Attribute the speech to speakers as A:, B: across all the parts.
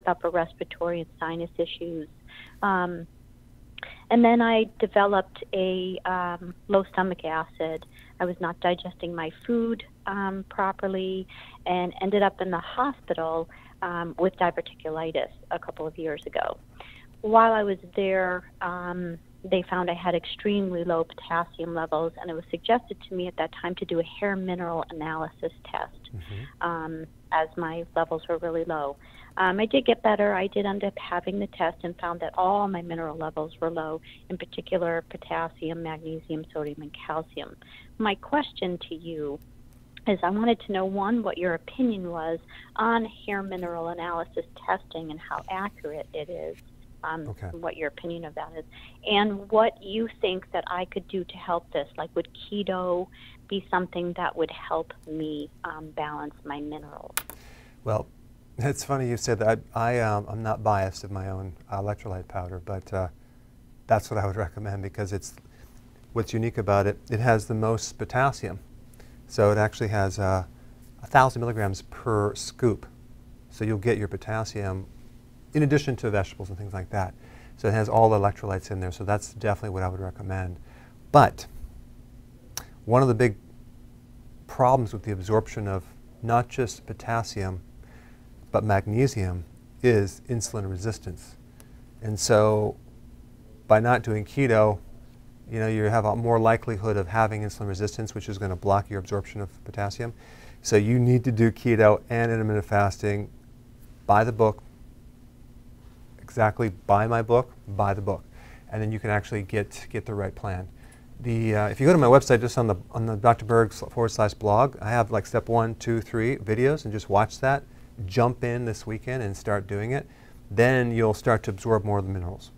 A: upper respiratory and sinus issues. And then I developed a low stomach acid. I was not digesting my food properly and ended up in the hospital with diverticulitis a couple of years ago. While I was there, they found I had extremely low potassium levels, and it was suggested to me at that time to do a hair mineral analysis test, as my levels were really low. I did get better. I did end up having the test and found that all my mineral levels were low, in particular potassium, magnesium, sodium, and calcium. My question to you is I wanted to know, one, what your opinion was on hair mineral analysis testing and how accurate it is, what your opinion of that is, and what you think that I could do to help this. Like, would keto be something that would help me balance my minerals?
B: Well, it's funny you said that. I'm not biased of my own electrolyte powder, but that's what I would recommend because it's what's unique about it. It has the most potassium, so it actually has 1,000 milligrams per scoop. So you'll get your potassium in addition to vegetables and things like that. So it has all the electrolytes in there. So that's definitely what I would recommend. But one of the big problems with the absorption of not just potassium but magnesium is insulin resistance. And so by not doing keto, you have a more likelihood of having insulin resistance, which is going to block your absorption of potassium. So you need to do keto and intermittent fasting. Buy the book. Exactly, buy my book, buy the book. And then you can actually get the right plan. If you go to my website, just on the Dr. Berg's /blog, I have like step 1, 2, 3 videos, and just watch that. Jump in this weekend and start doing it. Then you'll start to absorb more of the minerals.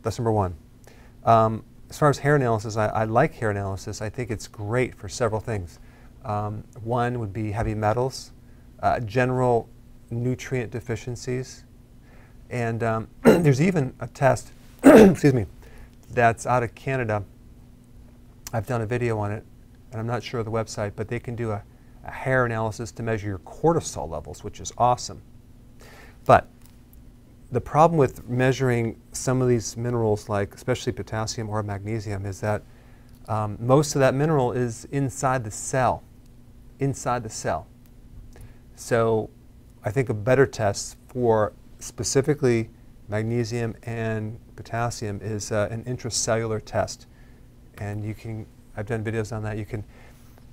B: That's number one. As far as hair analysis, I like hair analysis. I think it's great for several things. One would be heavy metals, general nutrient deficiencies, and there's even a test, excuse me, that's out of Canada. I've done a video on it, and I'm not sure of the website, but they can do a hair analysis to measure your cortisol levels, which is awesome. But the problem with measuring some of these minerals, like especially potassium or magnesium, is that most of that mineral is inside the cell. So I think a better test for specifically magnesium and potassium is an intracellular test. And I've done videos on that.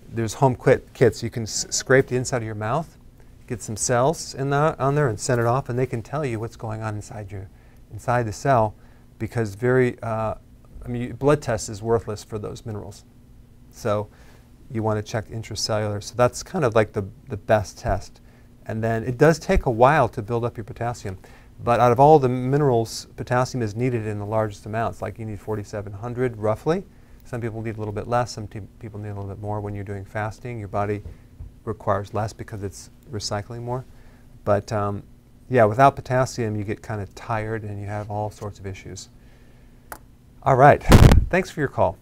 B: There's home kits. You can scrape the inside of your mouth, get some cells on there and send it off, and they can tell you what's going on inside the cell, because blood test is worthless for those minerals. So you want to check intracellular. So that's kind of like the best test. And then it does take a while to build up your potassium. But out of all the minerals, potassium is needed in the largest amounts. Like you need 4,700 roughly. Some people need a little bit less. Some people need a little bit more. When you're doing fasting, your body requires less because it's recycling more. But yeah, without potassium, you get kind of tired and you have all sorts of issues. All right. Thanks for your call.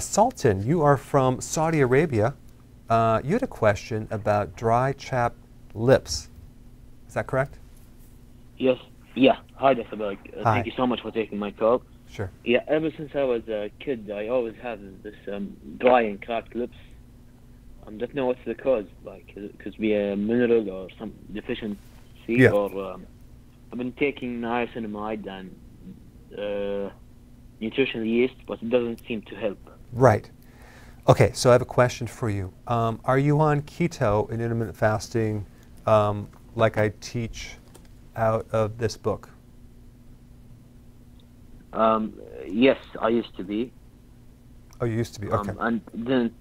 B: Sultan, you are from Saudi Arabia. You had a question about dry, chapped lips. Is that correct?
C: Yes. Yeah. Hi, Dr. Berg. Thank you so much for taking my call.
B: Sure.
C: Yeah, ever since I was a kid, I always had this dry and cracked lips. I don't know what's the cause. Like, it could be a mineral or some deficiency.
B: Yeah.
C: Or I've been taking niacinamide and nutritional yeast, but it doesn't seem to help.
B: Right. Okay, so I have a question for you. Are you on keto and intermittent fasting like I teach out of this book?
C: Yes, I used to be.
B: Oh, you used to be, okay.
C: And didn't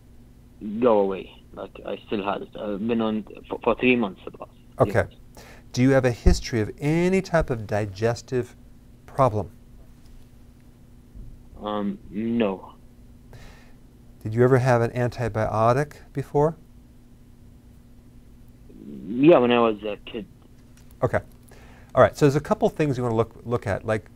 C: go away. Like, I still had it. I've been on for 3 months about.
B: Okay. Yes. Do you have a history of any type of digestive problem?
C: No.
B: Did you ever have an antibiotic before?
C: Yeah, when I was a kid.
B: Okay. All right, so there's a couple things you want to look at. Like,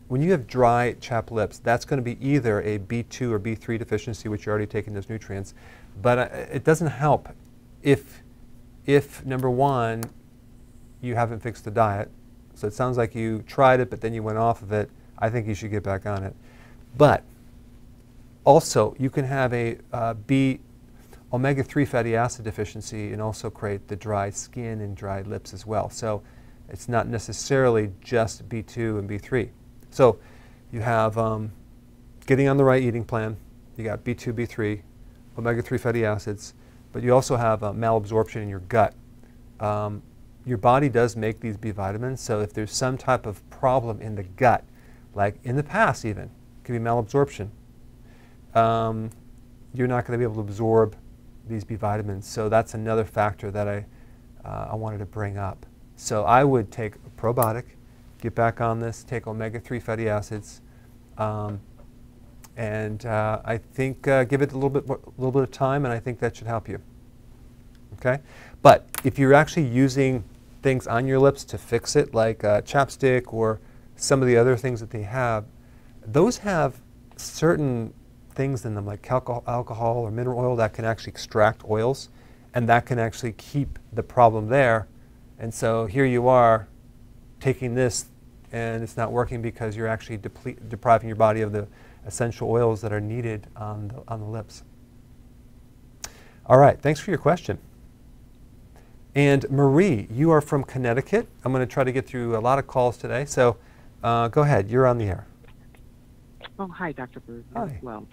B: when you have dry, chapped lips, that's going to be either a B2 or B3 deficiency, which you're already taking those nutrients. But it doesn't help if number one, you haven't fixed the diet. So it sounds like you tried it, but then you went off of it. I think you should get back on it. But also, you can have a omega-3 fatty acid deficiency and also create the dry skin and dry lips as well. So it's not necessarily just B2 and B3. So you have getting on the right eating plan. You got B2, B3, omega-3 fatty acids, but you also have malabsorption in your gut. Your body does make these B vitamins, so if there's some type of problem in the gut, like in the past even, it could be malabsorption, you're not going to be able to absorb these B vitamins. So that's another factor that I wanted to bring up. So I would take a probiotic, get back on this, take omega-3 fatty acids, and I think give it a little bit of time, and I think that should help you. Okay, but if you're actually using things on your lips to fix it, like chapstick or some of the other things that they have, those have certain things in them, like alcohol or mineral oil, that can actually extract oils, and that can actually keep the problem there. And so here you are taking this, and it's not working because you're actually depriving your body of the essential oils that are needed on the lips. All right, thanks for your question. And Marie, you are from Connecticut. I'm going to try to get through a lot of calls today, so go ahead. You're on the air.
D: Oh, hi, Dr. Berg.
B: Hi.
D: Well,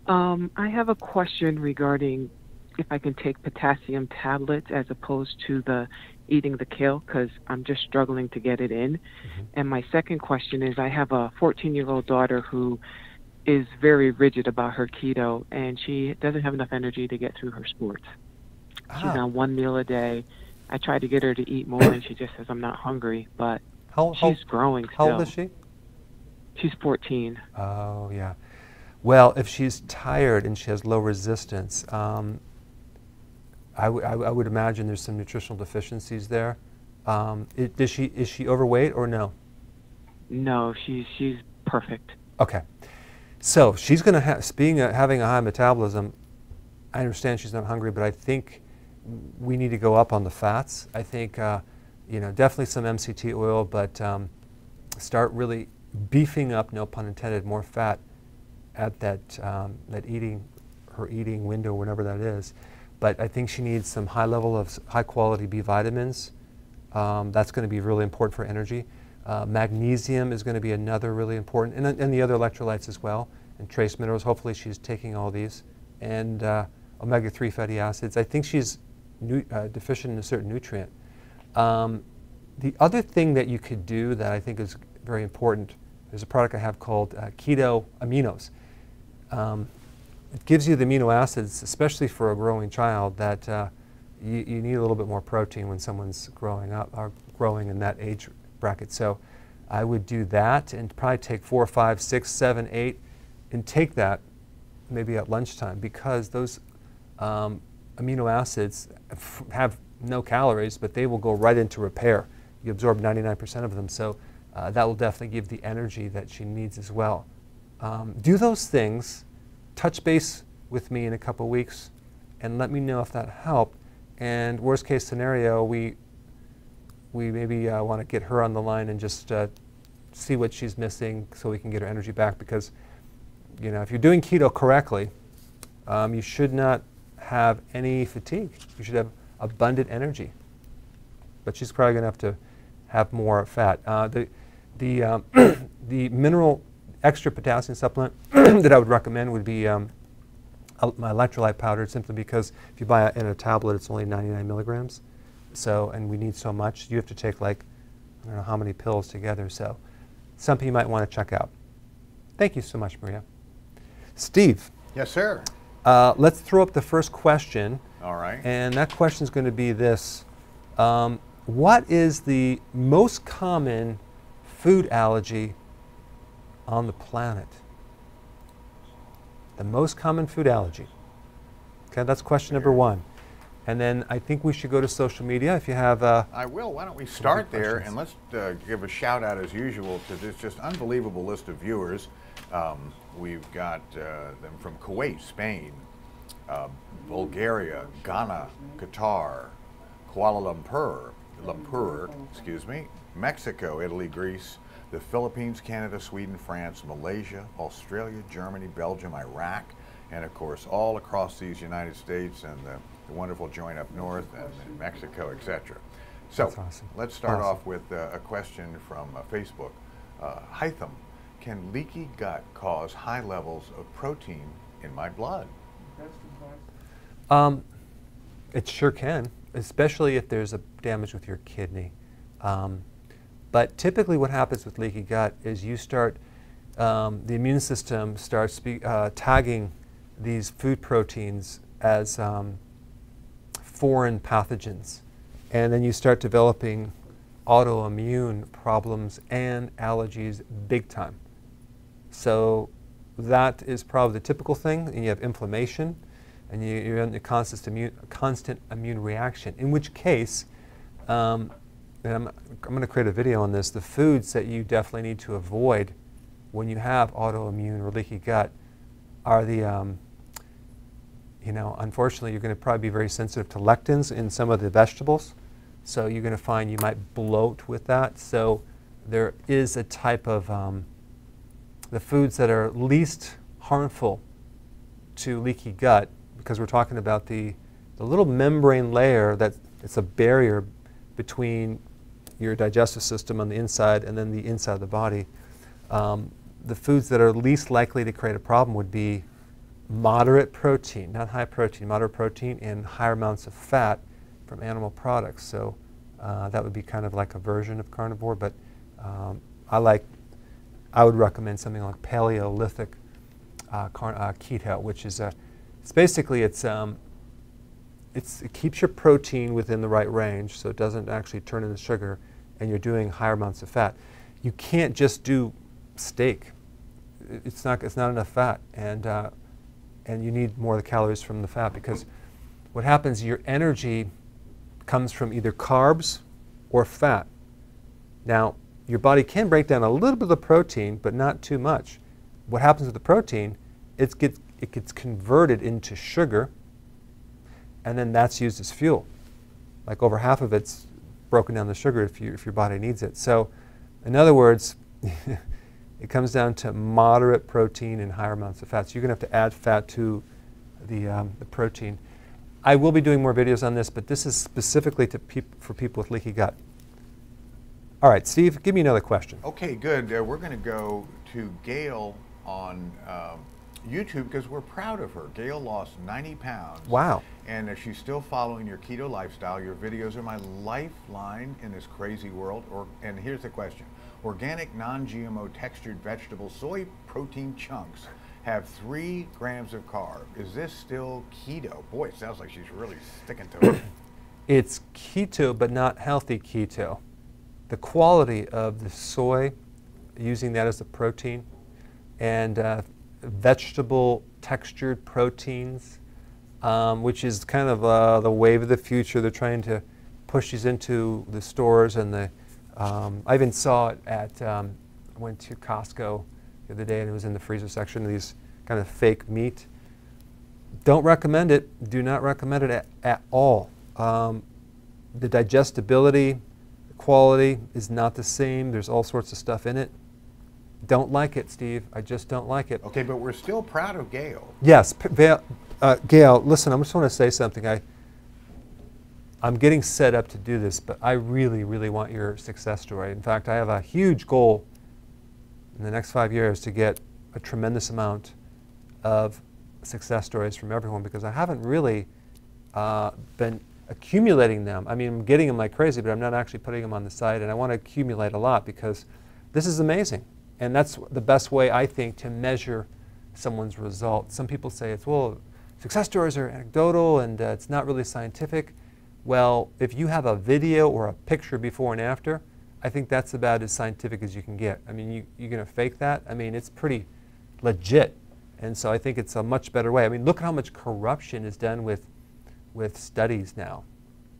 D: I have a question regarding if I can take potassium tablets as opposed to eating the kale, because I'm just struggling to get it in.
B: Mm-hmm.
D: And my second question is, I have a 14-year-old daughter who is very rigid about her keto, and she doesn't have enough energy to get through her sports. She's on one meal a day. I try to get her to eat more, and she just says, I'm not hungry, but she's growing still.
B: How old is she?
D: She's 14.
B: Oh, yeah. Well, if she's tired and she has low resistance, I would imagine there's some nutritional deficiencies there. Is she overweight or no?
D: No, she's perfect.
B: Okay. So she's going to having a high metabolism. I understand she's not hungry, but I think we need to go up on the fats. I think definitely some MCT oil, but start really beefing up, no pun intended, more fat at that her eating window, whenever that is. But I think she needs some high quality B vitamins. That's going to be really important for energy. Magnesium is going to be another really important, and the other electrolytes as well, and trace minerals. Hopefully she's taking all these, and omega-3 fatty acids. I think she's deficient in a certain nutrient. The other thing that you could do that I think is very important, there's a product I have called keto aminos. It gives you the amino acids, especially for a growing child, that you need a little bit more protein when someone's growing up or growing in that age bracket. So I would do that and probably take 4, 5, 6, 7, 8 and take that maybe at lunchtime, because those amino acids have no calories, but they will go right into repair. You absorb 99% of them, so that will definitely give the energy that she needs as well. Do those things, touch base with me in a couple weeks, and let me know if that helped. And worst case scenario, we maybe want to get her on the line and just see what she's missing so we can get her energy back, because if you're doing keto correctly, you should not have any fatigue. You should have abundant energy. But she's probably going to have to have more fat. The mineral extra potassium supplement that I would recommend would be my electrolyte powder, simply because if you buy it in a tablet, it's only 99 milligrams. So, and we need so much. You have to take I don't know how many pills together. So something you might want to check out. Thank you so much, Maria. Steve.
E: Yes, sir.
B: Let's throw up the first question.
E: All right.
B: And that question is going to be this. What is the most common food allergy on the planet? The most common food allergy. Okay, that's question number 1. And then I think we should go to social media if you have...
E: I will. Why don't we start there, and let's give a shout out as usual to this just unbelievable list of viewers. We've got them from Kuwait, Spain, Bulgaria, Ghana, Qatar, Kuala Lumpur, Lampur, excuse me, Mexico, Italy, Greece, the Philippines, Canada, Sweden, France, Malaysia, Australia, Germany, Belgium, Iraq, and of course all across these United States and the wonderful joint up north and Mexico, etc. So
B: awesome.
E: let's start off with a question from Facebook. Hytham, can leaky gut cause high levels of protein in my blood?
B: It sure can, especially if there's a damage with your kidney. But typically what happens with leaky gut is you start, the immune system starts tagging these food proteins as foreign pathogens. And then you start developing autoimmune problems and allergies big time. So that is probably the typical thing. And you have inflammation, and you're in a constant immune reaction, in which case, and I'm going to create a video on this, the foods that you definitely need to avoid when you have autoimmune or leaky gut are the, unfortunately you're going to probably be very sensitive to lectins in some of the vegetables. So you're going to find you might bloat with that. So there is a type of, the foods that are least harmful to leaky gut, because we're talking about the little membrane layer that it's a barrier between your digestive system on the inside and then the inside of the body. The foods that are least likely to create a problem would be moderate protein, not high protein, moderate protein and higher amounts of fat from animal products. So that would be kind of like a version of carnivore, but I would recommend something like Paleolithic keto, which is it's basically it keeps your protein within the right range, so it doesn't actually turn into sugar, and you're doing higher amounts of fat. You can't just do steak. It's not enough fat, and you need more of the calories from the fat, because what happens, your energy comes from either carbs or fat. Now, your body can break down a little bit of the protein, but not too much. What happens with the protein, it gets converted into sugar, and then that's used as fuel. Like over half of it's broken down to sugar if your body needs it. So, in other words, it comes down to moderate protein and higher amounts of fat. So you're going to have to add fat to the protein. I will be doing more videos on this, but this is specifically for people with leaky gut. All right, Steve, give me another question.
E: Okay, good. We're going to go to Gail on YouTube because we're proud of her. Gail lost 90 pounds.
B: Wow.
E: And she's still following your keto lifestyle. Your videos are my lifeline in this crazy world. And here's the question. Organic, non-GMO textured vegetable soy protein chunks have 3 grams of carb. Is this still keto? Boy, it sounds like she's really sticking to it.
B: It's keto, but not healthy keto. The quality of the soy, using that as a protein, and vegetable textured proteins, which is kind of the wave of the future. They're trying to push these into the stores, and I even saw it at, I went to Costco the other day, and it was in the freezer section of these kind of fake meat. Don't recommend it. Do not recommend it at all. The digestibility, the quality is not the same. There's all sorts of stuff in it. Don't like it, Steve. I just don't like it.
E: Okay, but we're still proud of Gail.
B: Yes, Gail, listen, I just want to say something. I'm getting set up to do this, but I really, really want your success story. In fact, I have a huge goal in the next 5 years to get a tremendous amount of success stories from everyone, because I haven't really been accumulating them. I mean, I'm getting them like crazy, but I'm not actually putting them on the site, and I want to accumulate a lot because this is amazing. And that's the best way, I think, to measure someone's results. Some people say it's, well, success stories are anecdotal and it's not really scientific. Well, if you have a video or a picture before and after, I think that's about as scientific as you can get. I mean, you're going to fake that? I mean, it's pretty legit. And so I think it's a much better way. I mean, look at how much corruption is done with studies now.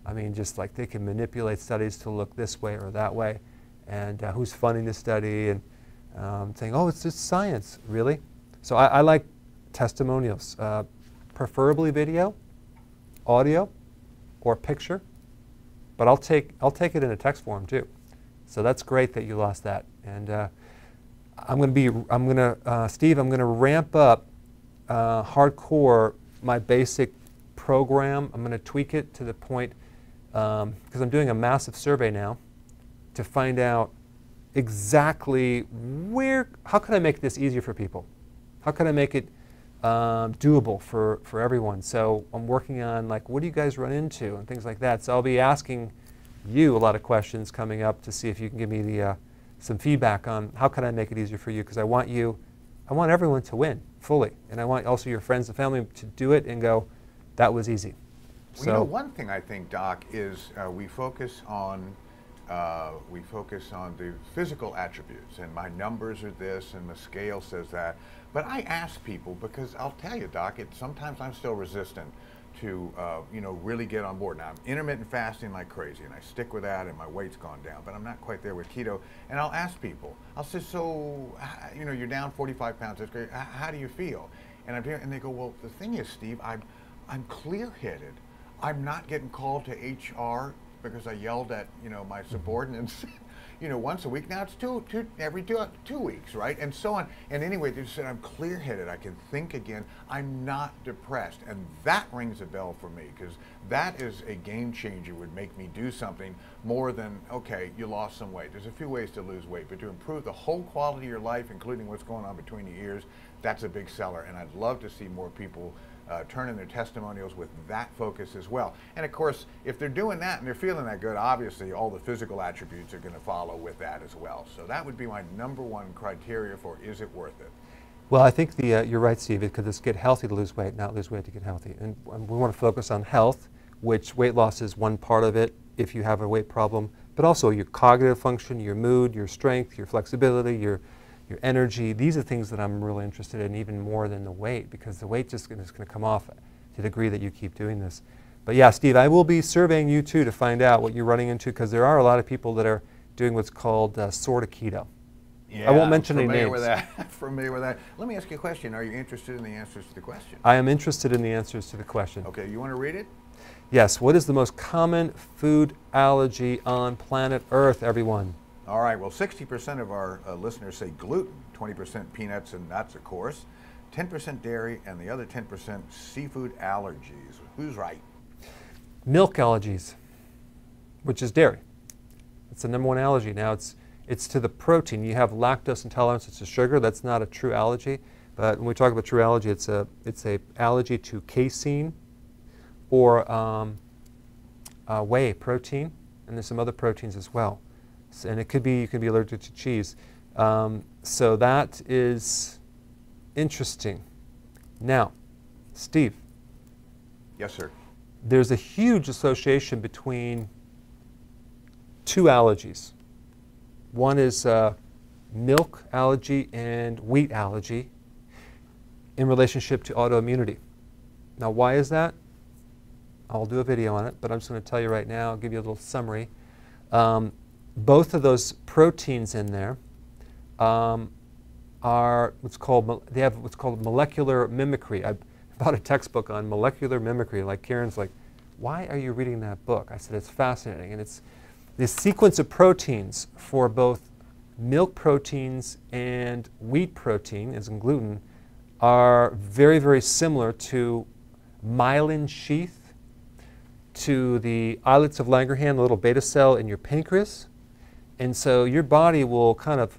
B: I mean, just like they can manipulate studies to look this way or that way, and who's funding the study, and saying, oh, it's just science, really? So I like testimonials, preferably video, audio, or picture. but I'll take it in a text form too. So that's great that you lost that. And Steve, I'm gonna ramp up hardcore my basic program. I'm gonna tweak it to the point, because I'm doing a massive survey now to find out exactly how can I make this easier for people? How can I make it doable for everyone? So I'm working on, like, what do you guys run into and things like that. So I'll be asking you a lot of questions coming up to see if you can give me some feedback on how can I make it easier for you, because I want everyone to win fully, and I want also your friends and family to do it and go, that was easy.
E: Well, you know, one thing I think, Doc, is we focus on the physical attributes, and my numbers are this, and the scale says that. But I ask people, because I'll tell you, Doc, sometimes I'm still resistant to really get on board. Now, I'm intermittent fasting like crazy, and I stick with that, and my weight's gone down, but I'm not quite there with keto. And I'll ask people, I'll say, so, you're down 45 pounds, that's great, how do you feel? And they go, well, the thing is, Steve, I'm clear-headed. I'm not getting called to HR because I yelled at, my subordinates, once a week. Now it's every 2 weeks, right? And so on. And anyway, they said, I'm clear-headed. I can think again. I'm not depressed. And that rings a bell for me, because that is a game changer, would make me do something more than, okay, you lost some weight. There's a few ways to lose weight, but to improve the whole quality of your life, including what's going on between your ears, that's a big seller. And I'd love to see more people turn in their testimonials with that focus as well. And of course, if they're doing that and they're feeling that good, obviously all the physical attributes are going to follow with that as well. So that would be my #1 criteria for, is it worth it?
B: Well, I think you're right, Steve, because it's get healthy to lose weight, not lose weight to get healthy. And we want to focus on health, which weight loss is one part of it if you have a weight problem, but also your cognitive function, your mood, your strength, your flexibility, your energy. These are things that I'm really interested in, even more than the weight, because the weight just is going to come off to the degree that you keep doing this. But yeah, Steve, I will be surveying you too to find out what you're running into, because there are a lot of people that are doing what's called sort of keto.
E: Yeah,
B: I won't mention any names.
E: With that. Familiar with that. Let me ask you a question. Are you interested in the answers to the question?
B: I am interested in the answers to the question.
E: Okay, you want to read it?
B: Yes. What is the most common food allergy on planet Earth, everyone?
E: All right, well, 60% of our listeners say gluten, 20% peanuts and nuts, of course, 10% dairy, and the other 10% seafood allergies. Who's right?
B: Milk allergies, which is dairy. It's the #1 allergy. Now, it's to the protein. You have lactose intolerance, it's a sugar. That's not a true allergy. But when we talk about true allergy, it's a allergy to casein or whey protein, and there's some other proteins as well. And you could be allergic to cheese. So that is interesting. Now, Steve.
E: Yes, sir.
B: There's a huge association between two allergies. One is milk allergy and wheat allergy in relationship to autoimmunity. Now, why is that? I'll do a video on it, but I'm just going to tell you right now, I'll give you a little summary. Both of those proteins in there are they have what's called molecular mimicry. I bought a textbook on molecular mimicry. Like Karen's like, why are you reading that book? I said, it's fascinating. And it's this sequence of proteins for both milk proteins and wheat protein, as in gluten, are very, very similar to myelin sheath, to the islets of Langerhans, the little beta cell in your pancreas. And so your body will kind of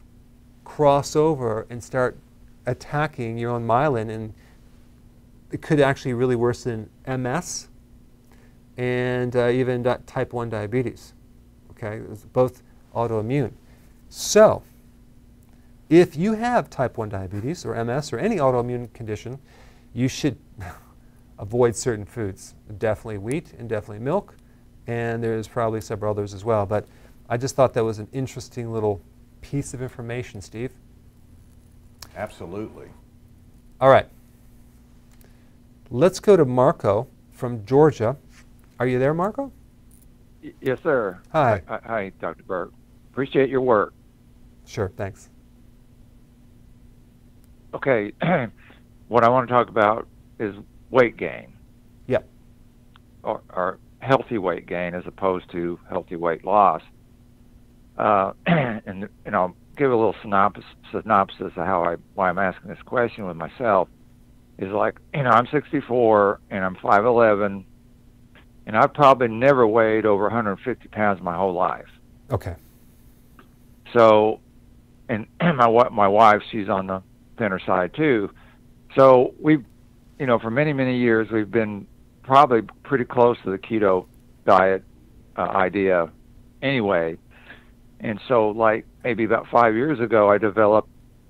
B: cross over and start attacking your own myelin, and it could actually really worsen MS and even type 1 diabetes. Okay, it's both autoimmune. So if you have type 1 diabetes or MS or any autoimmune condition, you should avoid certain foods. Definitely wheat and definitely milk, and there's probably several others as well. But I just thought that was an interesting little piece of information, Steve.
E: Absolutely.
B: All right. Let's go to Marco from Georgia. Are you there, Marco?
F: Yes, sir.
B: Hi.
F: Hi, Dr. Berg. Appreciate your work.
B: Sure, thanks.
F: Okay, what I want to talk about is weight gain.
B: Yep.
F: Or healthy weight gain as opposed to healthy weight loss. And I'll give a little synopsis of why I'm asking this question with myself. Is like, I'm 64 and I'm 5'11", and I've probably never weighed over 150 pounds my whole life.
B: Okay.
F: So, and my wife, she's on the thinner side too. So we've, for many, many years, we've been probably pretty close to the keto diet idea anyway. And so, like, maybe about 5 years ago, I developed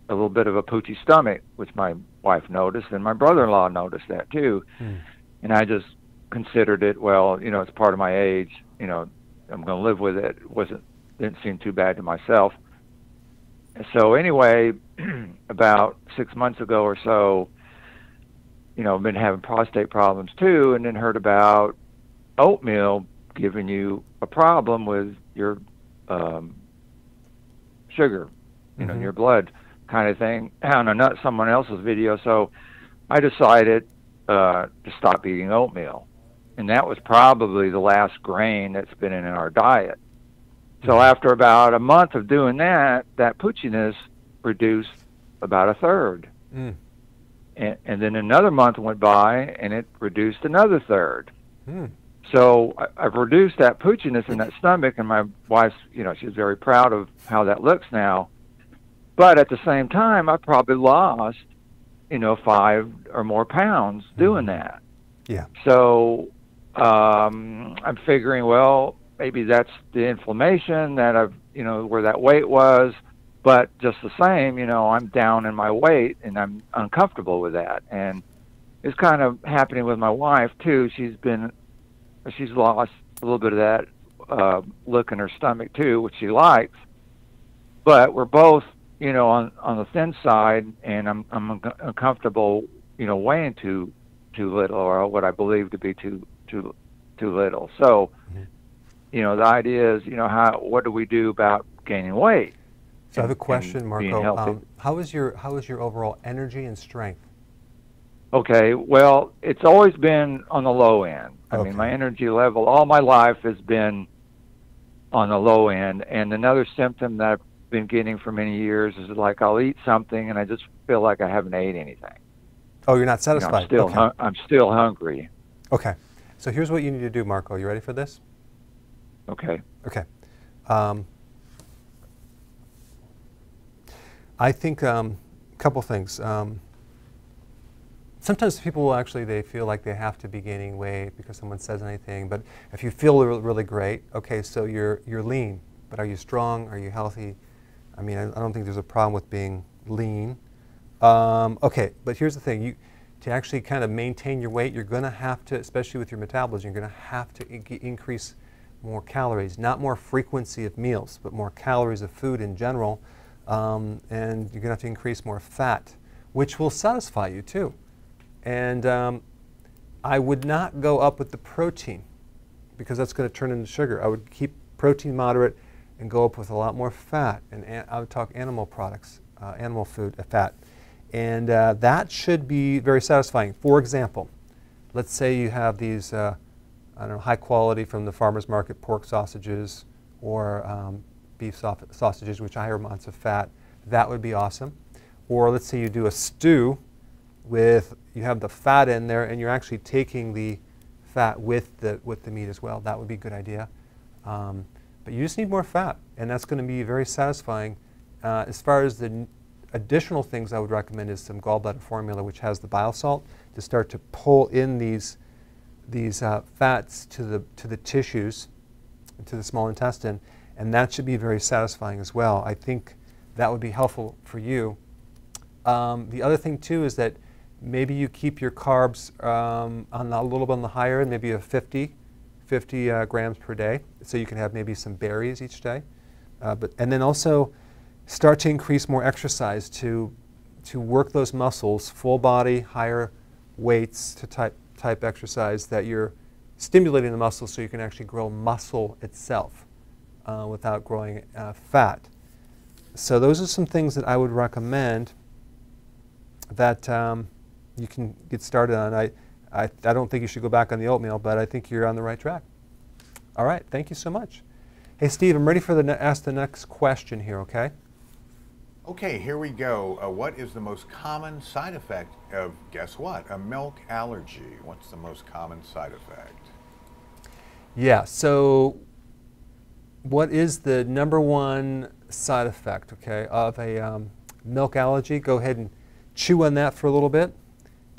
F: a little bit of a poochy stomach, which my wife noticed, and my brother-in-law noticed that too. And I just considered it, well, it's part of my age, I'm going to live with it. Didn't seem too bad to myself. So anyway, about 6 months ago or so, I've been having prostate problems too, and then heard about oatmeal giving you a problem with your sugar, in your blood kind of thing, on someone else's video. So I decided to stop eating oatmeal. And that was probably the last grain that's been in our diet. So after about a month of doing that poochiness reduced about a third. And then another month went by, and it reduced another third. So I've reduced that poochiness in that stomach, and my wife's, she's very proud of how that looks now. But at the same time, I probably lost, 5 or more pounds doing that.
B: Yeah. So
F: I'm figuring, well, maybe that's the inflammation that I've, where that weight was. But just the same, I'm down in my weight, and I'm uncomfortable with that. And it's kind of happening with my wife too. She's lost a little bit of that look in her stomach too, which she likes. But we're both, on the thin side, and I'm uncomfortable, weighing too little, or what I believe to be too little. So, the idea is, what do we do about gaining weight?
B: So I have a question, Marco. How is your overall energy and strength?
F: Okay, well, it's always been on the low end. I mean, my energy level all my life has been on the low end. And another symptom that I've been getting for many years is like I'll eat something and I just feel like I haven't ate anything.
B: Oh, you're not satisfied?
F: I'm still hungry.
B: Okay. So here's what you need to do, Marco. You ready for this?
F: Okay.
B: Okay. I think a couple things. Sometimes people will they feel like they have to be gaining weight because someone says anything. But if you feel really great, okay, so you're lean, but are you strong? Are you healthy? I mean, I don't think there's a problem with being lean. Okay, but here's the thing. To actually kind of maintain your weight, you're going to have to, especially with your metabolism, you're going to have to increase more calories, not more frequency of meals, but more calories of food in general. And you're going to have to increase more fat, which will satisfy you too. And I would not go up with the protein because that's going to turn into sugar. I would keep protein moderate and go up with a lot more fat. And I would talk animal products, animal food, fat. And that should be very satisfying. For example, let's say you have these, high quality from the farmer's market pork sausages or beef sausages, which are higher amounts of fat. That would be awesome. Or let's say you do a stew you have the fat in there and you're actually taking the fat with the meat as well. That would be a good idea. But you just need more fat, and that's going to be very satisfying. As far as the additional things I would recommend is some gallbladder formula, which has the bile salt, to start to pull in these fats to the tissues, to the small intestine, and that should be very satisfying as well. I think that would be helpful for you. The other thing too is that maybe you keep your carbs on a little bit on the higher end, maybe a 50 grams per day, so you can have maybe some berries each day. And then also start to increase more exercise to work those muscles, full body, higher weights to type exercise that you're stimulating the muscle so you can actually grow muscle itself without growing fat. So those are some things that I would recommend that you can get started on. I don't think you should go back on the oatmeal, but I think you're on the right track. All right, thank you so much. Hey, Steve, I'm ready for ask the next question here, okay?
E: Okay, here we go. What is the most common side effect of, guess what, a milk allergy? What's the most common side effect?
B: Yeah, so what is the #1 side effect, okay, of a milk allergy? Go ahead and chew on that for a little bit.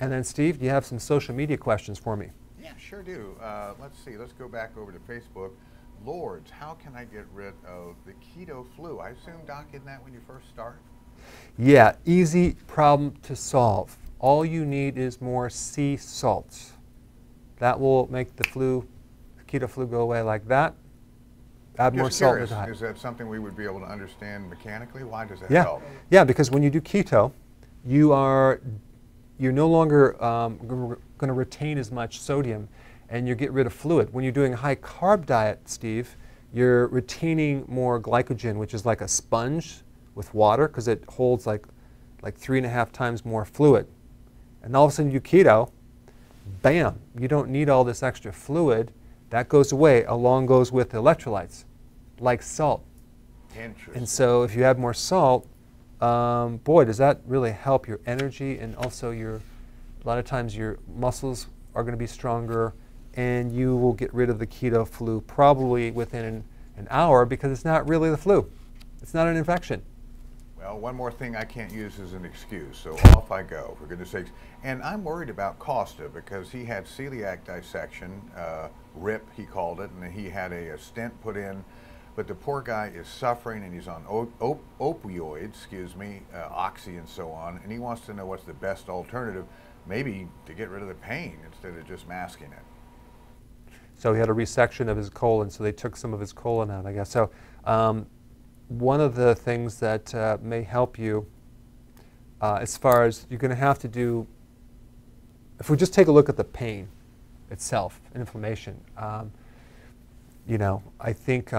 B: And then, Steve, do you have some social media questions for me?
E: Yeah, sure do. Let's see. Let's go back over to Facebook. Lords, how can I get rid of the keto flu? I assume, Doc, isn't that when you first start?
B: Yeah, easy problem to solve. All you need is more sea salt. That will make the keto flu go away like that. Add more salt in the diet.
E: Is that something we would be able to understand mechanically? Why does that
B: Yeah.
E: help?
B: Yeah, because when you do keto, you're no longer going to retain as much sodium, and you get rid of fluid. When you're doing a high carb diet, Steve, you're retaining more glycogen, which is like a sponge with water, because it holds like 3.5 times more fluid. And all of a sudden you keto, bam, you don't need all this extra fluid. That goes away. Along goes with electrolytes, like salt.
E: Interesting.
B: And so if you add more salt, boy, does that really help your energy, and also a lot of times your muscles are going to be stronger, and you will get rid of the keto flu probably within an hour, because it's not really the flu. It's not an infection.
E: Well, one more thing I can't use as an excuse, so off I go, for goodness sakes. And I'm worried about Costa, because he had celiac dissection, RIP he called it, and he had a stent put in. But the poor guy is suffering, and he's on opioids, oxy and so on, and he wants to know what's the best alternative, maybe to get rid of the pain instead of just masking it.
B: So he had a resection of his colon, so they took some of his colon out, I guess. So one of the things that may help you, as far as you're going to have to do, if we just take a look at the pain itself, inflammation, I think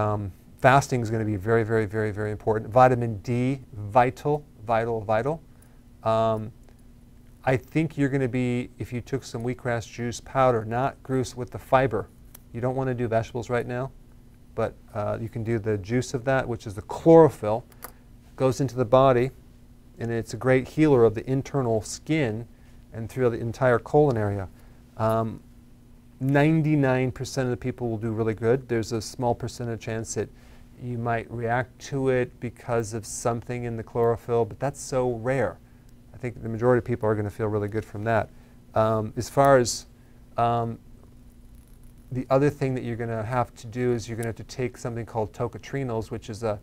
B: fasting is going to be very, very, very, very important. Vitamin D, vital. I think you're going to be, if you took some wheatgrass juice powder, not juice with the fiber. You don't want to do vegetables right now, but you can do the juice of that, which is the chlorophyll. Goes into the body, and it's a great healer of the internal skin and through the entire colon area. 99% of the people will do really good. There's a small percentage chance that you might react to it because of something in the chlorophyll, but that's so rare. I think the majority of people are going to feel really good from that. As far as the other thing that you're going to have to do is you're going to have to take something called tocotrienols, which is a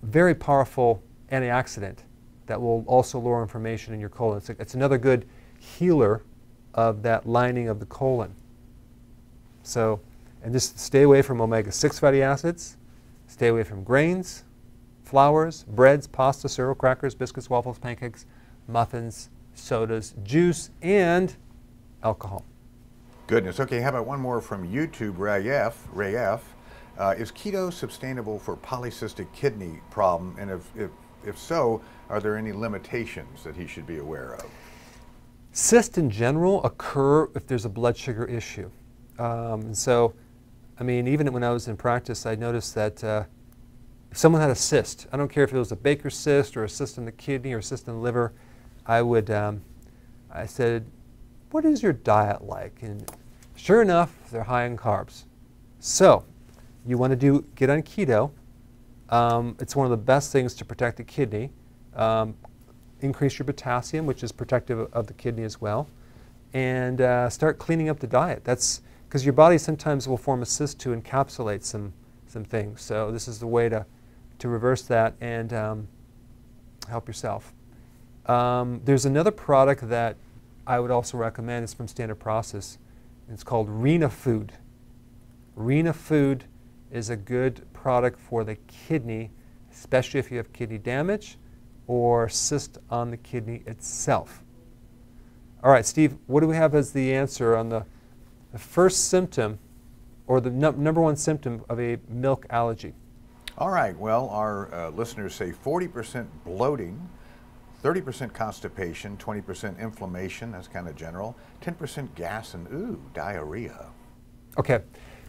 B: very powerful antioxidant that will also lower inflammation in your colon. It's another good healer of that lining of the colon. So, and just stay away from omega-6 fatty acids, stay away from grains, flours, breads, pasta, cereal, crackers, biscuits, waffles, pancakes, muffins, sodas, juice, and alcohol.
E: Goodness. Okay, how about one more from YouTube, Ray F. Is keto sustainable for polycystic kidney problem? And if so, are there any limitations that he should be aware of?
B: Cysts in general occur if there's a blood sugar issue. And so, I mean, even when I was in practice, I noticed that if someone had a cyst, I don't care if it was a Baker's cyst or a cyst in the kidney or a cyst in the liver, I said, what is your diet like? And sure enough, they're high in carbs. So, you want to get on keto. It's one of the best things to protect the kidney. Increase your potassium, which is protective of the kidney as well, and start cleaning up the diet. That's because your body sometimes will form a cyst to encapsulate some things. So this is the way to reverse that and help yourself. There's another product that I would also recommend. It's from Standard Process. It's called Rena Food. Rena Food is a good product for the kidney, especially if you have kidney damage or cyst on the kidney itself. All right, Steve, what do we have as the answer on the first symptom, or the #1 symptom of a milk allergy?
E: All right, well, our listeners say 40% bloating, 30% constipation, 20% inflammation, that's kind of general, 10% gas, and diarrhea.
B: Okay,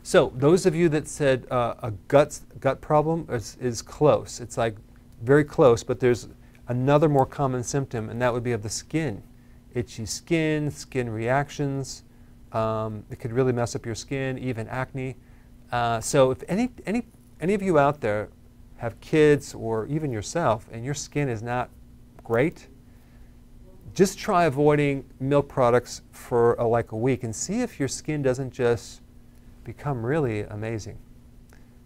B: So those of you that said a gut problem is close. It's like very close, but there's another more common symptom, and that would be of the skin. Itchy skin, skin reactions. It could really mess up your skin, even acne. So if any of you out there have kids or even yourself and your skin is not great, just try avoiding milk products for like a week and see if your skin doesn't just become really amazing.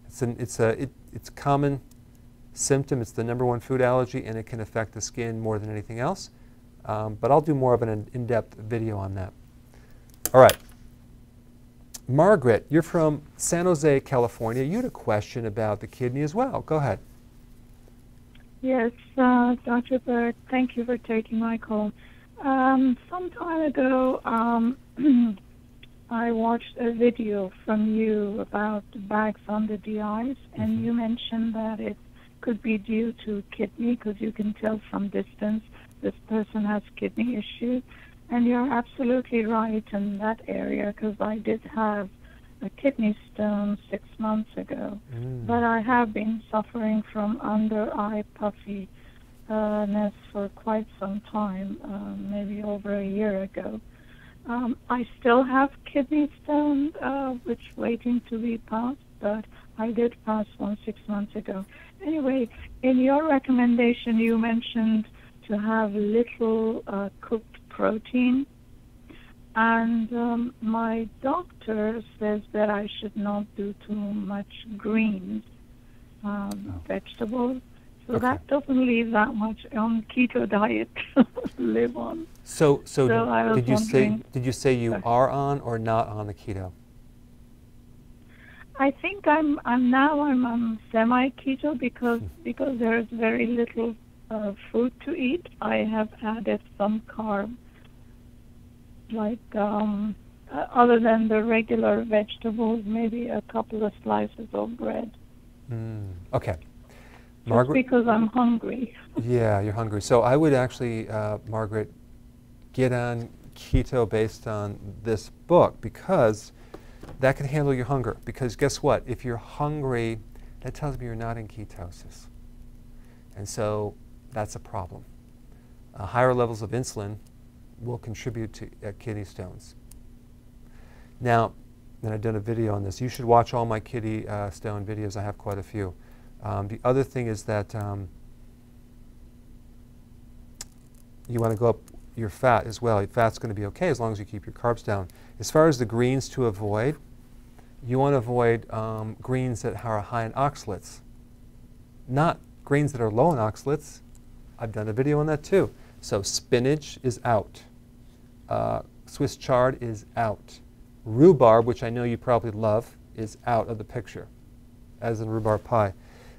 B: It's a common symptom. It's the #1 food allergy, and it can affect the skin more than anything else. But I'll do more of an in-depth video on that. All right. Margaret, you're from San Jose, California. You had a question about the kidney as well. Go ahead.
G: Yes, Dr. Berg, thank you for taking my call. Some time ago, I watched a video from you about the bags under the eyes, and you mentioned that it could be due to kidney because you can tell from distance this person has kidney issues. And you're absolutely right in that area because I did have a kidney stone 6 months ago. But I have been suffering from under-eye puffiness for quite some time, maybe over a year ago. I still have kidney stone, which waiting to be passed, but I did pass one 6 months ago. Anyway, in your recommendation, you mentioned to have little cooked protein, and my doctor says that I should not do too much greens, vegetables. So that doesn't leave that much on keto diet to live on.
B: So did you say you
G: Sorry.
B: are on or not on the keto?
G: I think I'm on semi-keto because there's very little food to eat. I have added some carbs, like other than the regular vegetables, maybe a couple of slices of bread.
B: Okay.
G: Just
B: Margaret,
G: because I'm hungry.
B: Yeah, you're hungry. So I would actually, Margaret, get on keto based on this book because that can handle your hunger. Because guess what? If you're hungry, that tells me you're not in ketosis. And so that's a problem. Higher levels of insulin will contribute to kidney stones. Now, and I've done a video on this. You should watch all my kidney stone videos. I have quite a few. The other thing is that you want to go up your fat as well. Your fat's going to be okay as long as you keep your carbs down. As far as the greens to avoid, you want to avoid greens that are high in oxalates, not greens that are low in oxalates. I've done a video on that too. So spinach is out. Swiss chard is out. Rhubarb, which I know you probably love, is out of the picture, as in rhubarb pie.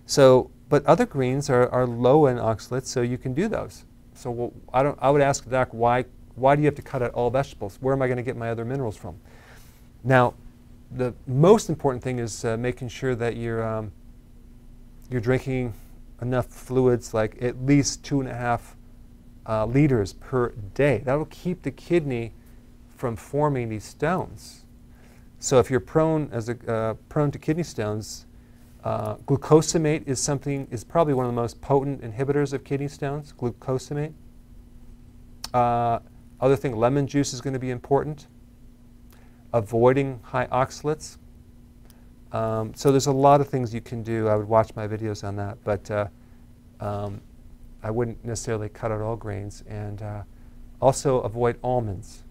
B: So, but other greens are low in oxalates, so you can do those. So I would ask the doc, why do you have to cut out all vegetables? Where am I going to get my other minerals from? Now, the most important thing is making sure that you're drinking enough fluids, like at least 2.5 liters per day. That will keep the kidney from forming these stones. So if you're prone to kidney stones, glucosamate is probably one of the most potent inhibitors of kidney stones. Glucosamate. Other thing, lemon juice is going to be important. Avoiding high oxalates. So there's a lot of things you can do. I would watch my videos on that, but I wouldn't necessarily cut out all grains, and also avoid almonds.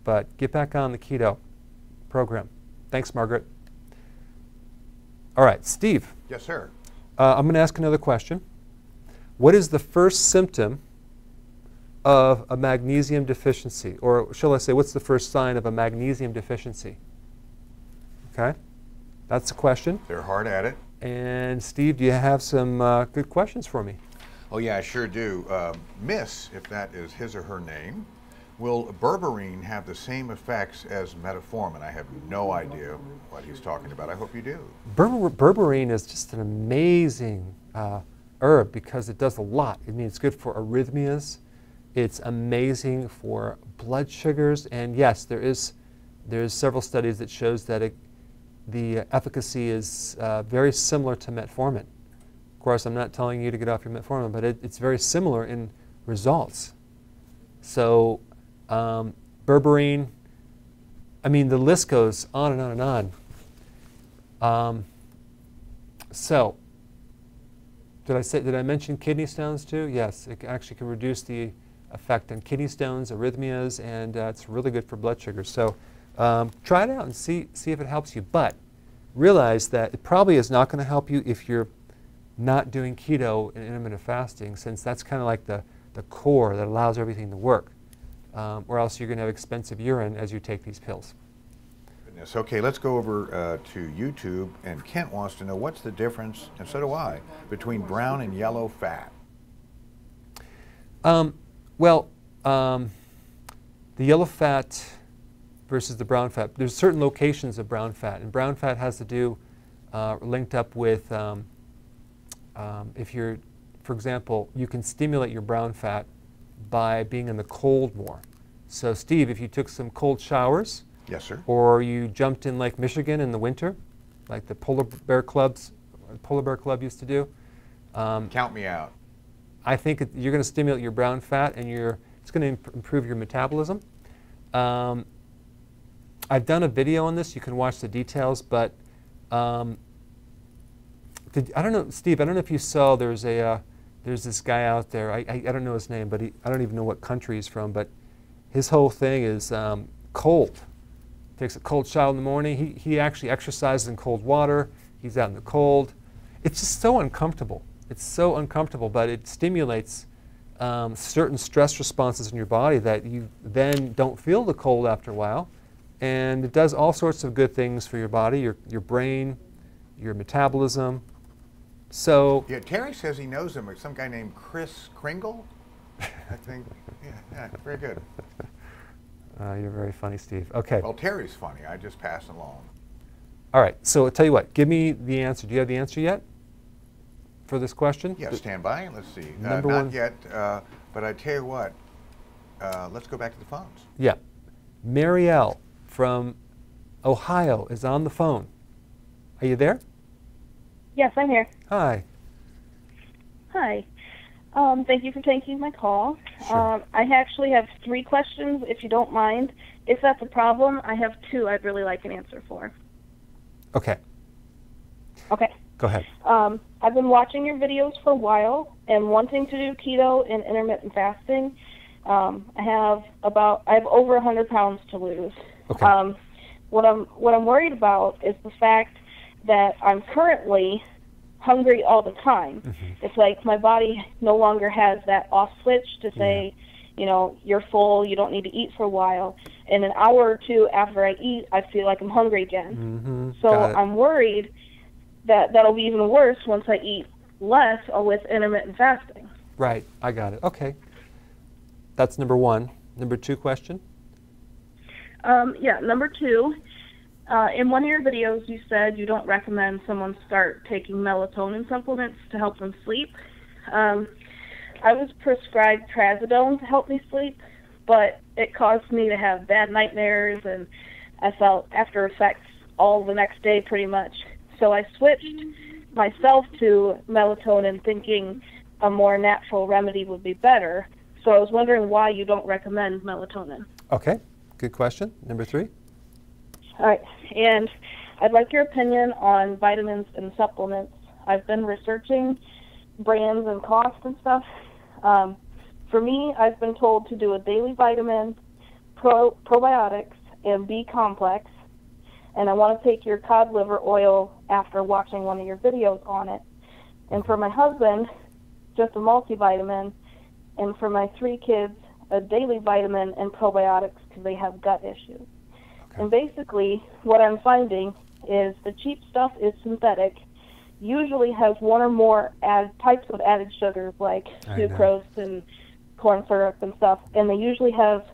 B: But get back on the keto program. Thanks, Margaret. All right, Steve.
E: Yes, sir.
B: I'm going to ask another question. What is the first symptom of a magnesium deficiency? Or shall I say, what's the first sign of a magnesium deficiency? Okay, that's the question.
E: They're hard at it.
B: And Steve, do you have some good questions for me?
E: Oh, yeah, I sure do. Miss, if that is his or her name, will berberine have the same effects as metformin? I have no idea what he's talking about. I hope you do.
B: Berberine is just an amazing herb because it does a lot. I mean, it's good for arrhythmias. It's amazing for blood sugars. And yes, there's several studies that shows that the efficacy is very similar to metformin. Of course, I'm not telling you to get off your metformin, but it's very similar in results. So berberine, I mean, the list goes on and on and on. So, did I mention kidney stones too? Yes, it actually can reduce the effect on kidney stones, arrhythmias, and it's really good for blood sugar. So try it out and see if it helps you. But realize that it probably is not going to help you if you're not doing keto and intermittent fasting, since that's kind of like the core that allows everything to work. Or else you're going to have expensive urine as you take these pills.
E: Okay, let's go over to YouTube, and Kent wants to know what's the difference, and so do I, between brown and yellow fat.
B: Well, the yellow fat versus the brown fat, there's certain locations of brown fat, and brown fat has to do, linked up with, if you're, for example, you can stimulate your brown fat by being in the cold more. So Steve, if you took some cold showers,
E: yes, sir,
B: or you jumped in Lake Michigan in the winter, like the Polar Bear Club used to do.
E: Count me out.
B: I think you're going to stimulate your brown fat, and it's going to improve your metabolism. I've done a video on this. You can watch the details, but I don't know, Steve. I don't know if you saw. There's this guy out there. I don't know his name, but I don't even know what country he's from. But his whole thing is cold. Takes a cold shower in the morning. He actually exercises in cold water. He's out in the cold. It's just so uncomfortable. It's so uncomfortable, but it stimulates certain stress responses in your body that you then don't feel the cold after a while. And it does all sorts of good things for your body, your brain, your metabolism. So
E: yeah, Terry says he knows him. Some guy named Chris Kringle, I think. Yeah, very good.
B: You're very funny, Steve. Okay.
E: Well, Terry's funny. I just pass along.
B: All right. So I'll tell you what. Give me the answer. Do you have the answer yet for this question?
E: Yeah, stand by. Let's see.
B: Number
E: not
B: one.
E: Yet, but I tell you what. Let's go back to the phones.
B: Yeah. Marielle from Ohio is on the phone. Are you there?
H: Yes, I'm here.
B: Hi.
H: Hi. Thank you for taking my call.
B: Sure.
H: I actually have 3 questions, if you don't mind. If that's a problem, I have 2 I'd really like an answer for.
B: Okay.
H: Okay.
B: Go ahead.
H: I've been watching your videos for a while and wanting to do keto and intermittent fasting. I have over 100 pounds to lose.
B: Okay.
H: What I'm worried about is the fact that I'm currently hungry all the time.
B: Mm-hmm.
H: It's like my body no longer has that off switch to say, you're full, you don't need to eat for a while. And an hour or 2 after I eat, I feel like I'm hungry again.
B: Mm-hmm.
H: So I'm worried that that'll be even worse once I eat less or with intermittent fasting.
B: Right. I got it. Okay. That's number 1. Number 2 question?
H: Yeah, number 2. In one of your videos, you said you don't recommend someone start taking melatonin supplements to help them sleep. I was prescribed trazodone to help me sleep, but it caused me to have bad nightmares, and I felt after effects all the next day pretty much. So I switched myself to melatonin, thinking a more natural remedy would be better. So I was wondering why you don't recommend melatonin.
B: Okay. Good question. Number 3?
H: All right, and I'd like your opinion on vitamins and supplements. I've been researching brands and costs and stuff. For me, I've been told to do a daily vitamin, probiotics, and B complex, and I want to take your cod liver oil after watching one of your videos on it. And for my husband, just a multivitamin, and for my 3 kids, a daily vitamin and probiotics because they have gut issues. And basically, what I'm finding is the cheap stuff is synthetic, usually has 1 or more types of added sugars like sucrose and corn syrup and stuff, and they usually have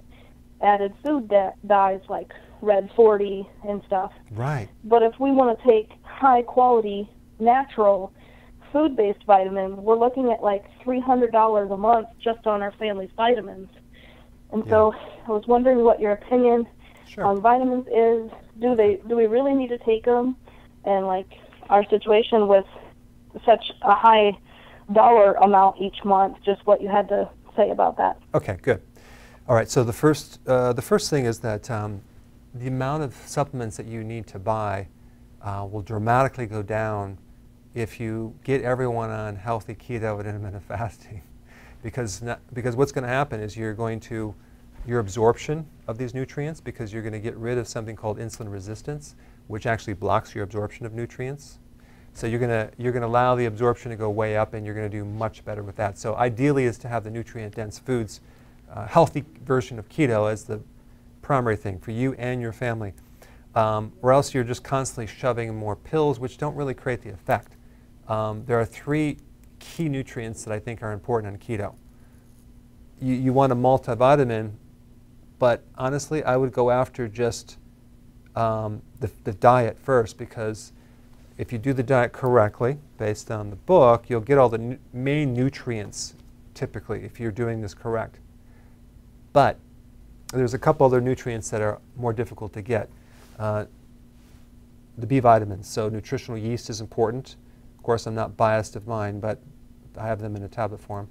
H: added food dyes like Red 40 and stuff.
B: Right.
H: But if we want to take high-quality, natural, food-based vitamins, we're looking at like $300 a month just on our family's vitamins. And so I was wondering what your opinion on vitamins is. Do we really need to take them? and like our situation with such a high dollar amount each month, just what you had to say about that.
B: Okay, good. All right, so the first thing is that the amount of supplements that you need to buy will dramatically go down if you get everyone on healthy keto and intermittent fasting. Because what's going to happen is your absorption of these nutrients, because you're going to get rid of something called insulin resistance, which actually blocks your absorption of nutrients. So you're going to allow the absorption to go way up, and you're going to do much better with that. So ideally is to have the nutrient-dense foods, healthy version of keto as the primary thing for you and your family, or else you're just constantly shoving more pills, which don't really create the effect. There are 3 key nutrients that I think are important on keto. You want a multivitamin, but honestly, I would go after just the diet first, because if you do the diet correctly, based on the book, you'll get all the main nutrients, typically, if you're doing this correct. But there's a couple other nutrients that are more difficult to get. The B vitamins, so nutritional yeast is important. Of course, I'm not biased of mine, but I have them in a tablet form.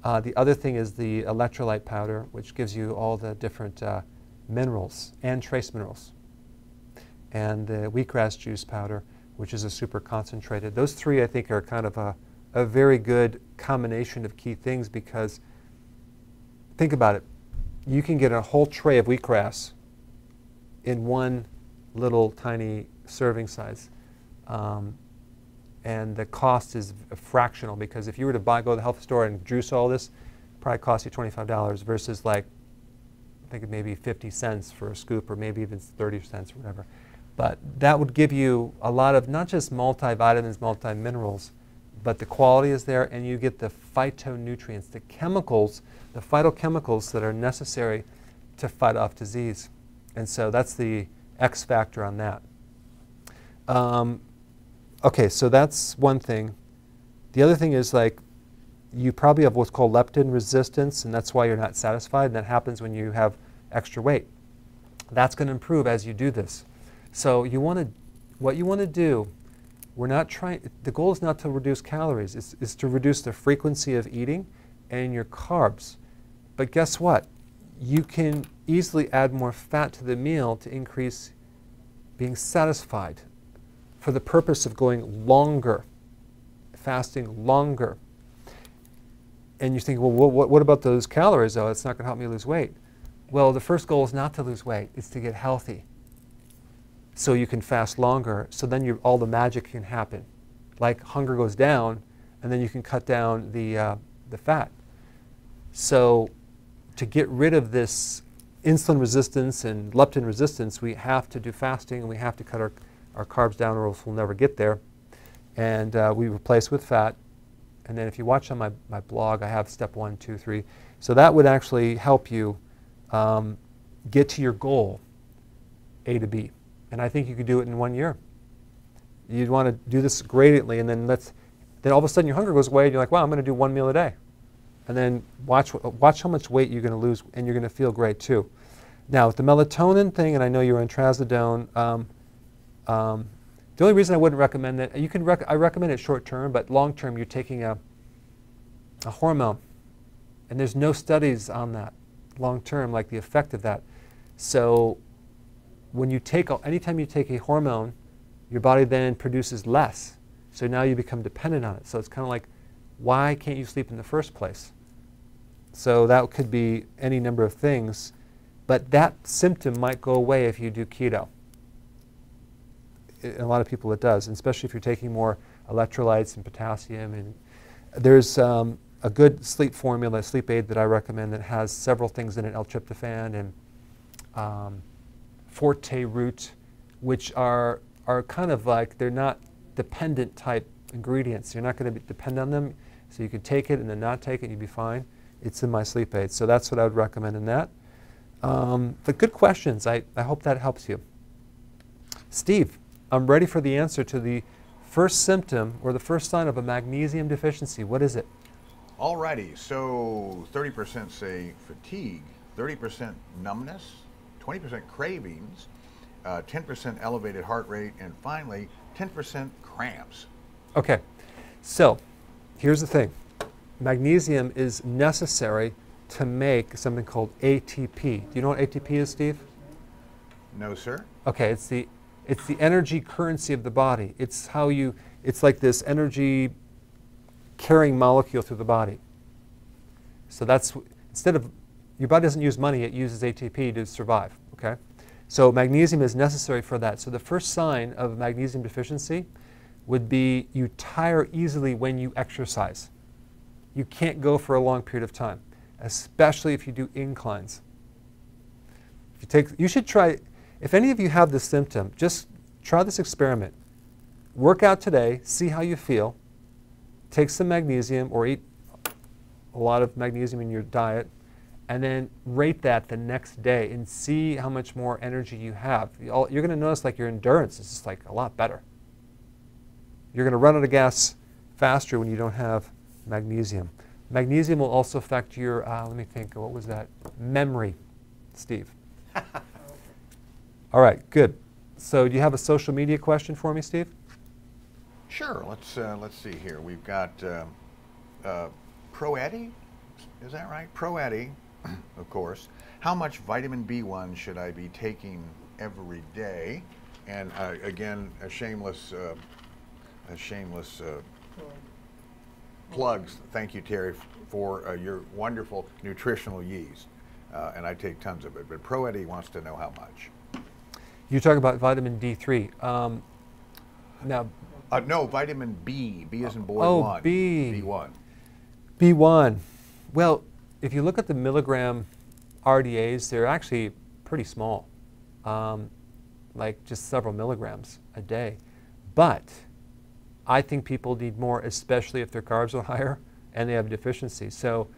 B: The other thing is the electrolyte powder, which gives you all the different minerals and trace minerals. And the wheatgrass juice powder, which is a super concentrated. Those 3, I think, are kind of a very good combination of key things, because think about it. You can get a whole tray of wheatgrass in one little tiny serving size. And the cost is fractional, because if you were to go to the health store and juice all this, it probably cost you $25 versus, like, I think it may be 50 cents for a scoop, or maybe even 30 cents or whatever. But that would give you a lot of not just multivitamins, multiminerals, but the quality is there, and you get the phytonutrients, the chemicals, the phytochemicals that are necessary to fight off disease. And so that's the X factor on that. Okay, so that's one thing. The other thing is, like, you probably have what's called leptin resistance, and that's why you're not satisfied, and that happens when you have extra weight. That's going to improve as you do this. So what you want to do, the goal is not to reduce calories, it's to reduce the frequency of eating and your carbs. But guess what? You can easily add more fat to the meal to increase being satisfied, for the purpose of going longer, fasting longer. And you think, well, what about those calories, though? It's not going to help me lose weight. Well, the first goal is not to lose weight. It's to get healthy, so you can fast longer, so then all the magic can happen. Like hunger goes down, and then you can cut down the fat. So to get rid of this insulin resistance and leptin resistance, we have to do fasting, and we have to cut our carbs down, or else we'll never get there. And we replace with fat. And then if you watch on my blog, I have step 1, 2, 3. So that would actually help you get to your goal, A to B. And I think you could do it in 1 year. You'd want to do this gradiently, and then all of a sudden your hunger goes away, and you're like, wow, I'm going to do 1 meal a day. And then watch how much weight you're going to lose, and you're going to feel great too. Now, with the melatonin thing, and I know you're on trazodone, the only reason I wouldn't recommend that, I recommend it short term, but long term you're taking a hormone, and there's no studies on that long term, like the effect of that. So anytime you take a hormone, your body then produces less. So now you become dependent on it. So it's kind of like, why can't you sleep in the first place? So that could be any number of things, but that symptom might go away if you do keto. In a lot of people it does, and especially if you're taking more electrolytes and potassium. And there's a good sleep formula, sleep aid that I recommend that has several things in it, L-tryptophan and forte root, which are kind of like, they're not dependent type ingredients. You're not going to depend on them, so you can take it and then not take it and you'd be fine. It's in my sleep aid, so that's what I would recommend in that. But good questions. I hope that helps you. Steve, I'm ready for the answer to the first symptom or the first sign of a magnesium deficiency. What is it?
E: Alrighty, so 30% say fatigue, 30% numbness, 20% cravings, 10% elevated heart rate, and finally 10% cramps.
B: Okay, so here's the thing. Magnesium is necessary to make something called ATP. Do you know what ATP is, Steve?
E: No, sir.
B: Okay, it's the energy currency of the body. It's like this energy carrying molecule through the body. So that's, instead of, your body doesn't use money, it uses ATP to survive, okay? So magnesium is necessary for that. So the first sign of magnesium deficiency would be you tire easily when you exercise. You can't go for a long period of time, especially if you do inclines. You should try, if any of you have this symptom, just try this experiment. Work out today, see how you feel, take some magnesium or eat a lot of magnesium in your diet, and then rate that the next day and see how much more energy you have. You're going to notice like your endurance is just like a lot better. You're going to run out of gas faster when you don't have magnesium. Magnesium will also affect your, let me think, what was that? Memory, Steve. All right, good. So do you have a social media question for me, Steve?
E: Sure. Let's see here. We've got Pro Eddie. Is that right? Pro Eddie, of course. How much vitamin B1 should I be taking every day? And again, a shameless plugs. Thank you, Terry, for your wonderful nutritional yeast. And I take tons of it. But Pro Eddie wants to know how much.
B: You're talking about vitamin D3. Now,
E: no, vitamin B. B as in boy one.
B: Oh, B.
E: B1.
B: B1. Well, if you look at the milligram RDAs, they're actually pretty small, like just several milligrams a day. But I think people need more, especially if their carbs are higher and they have deficiency. So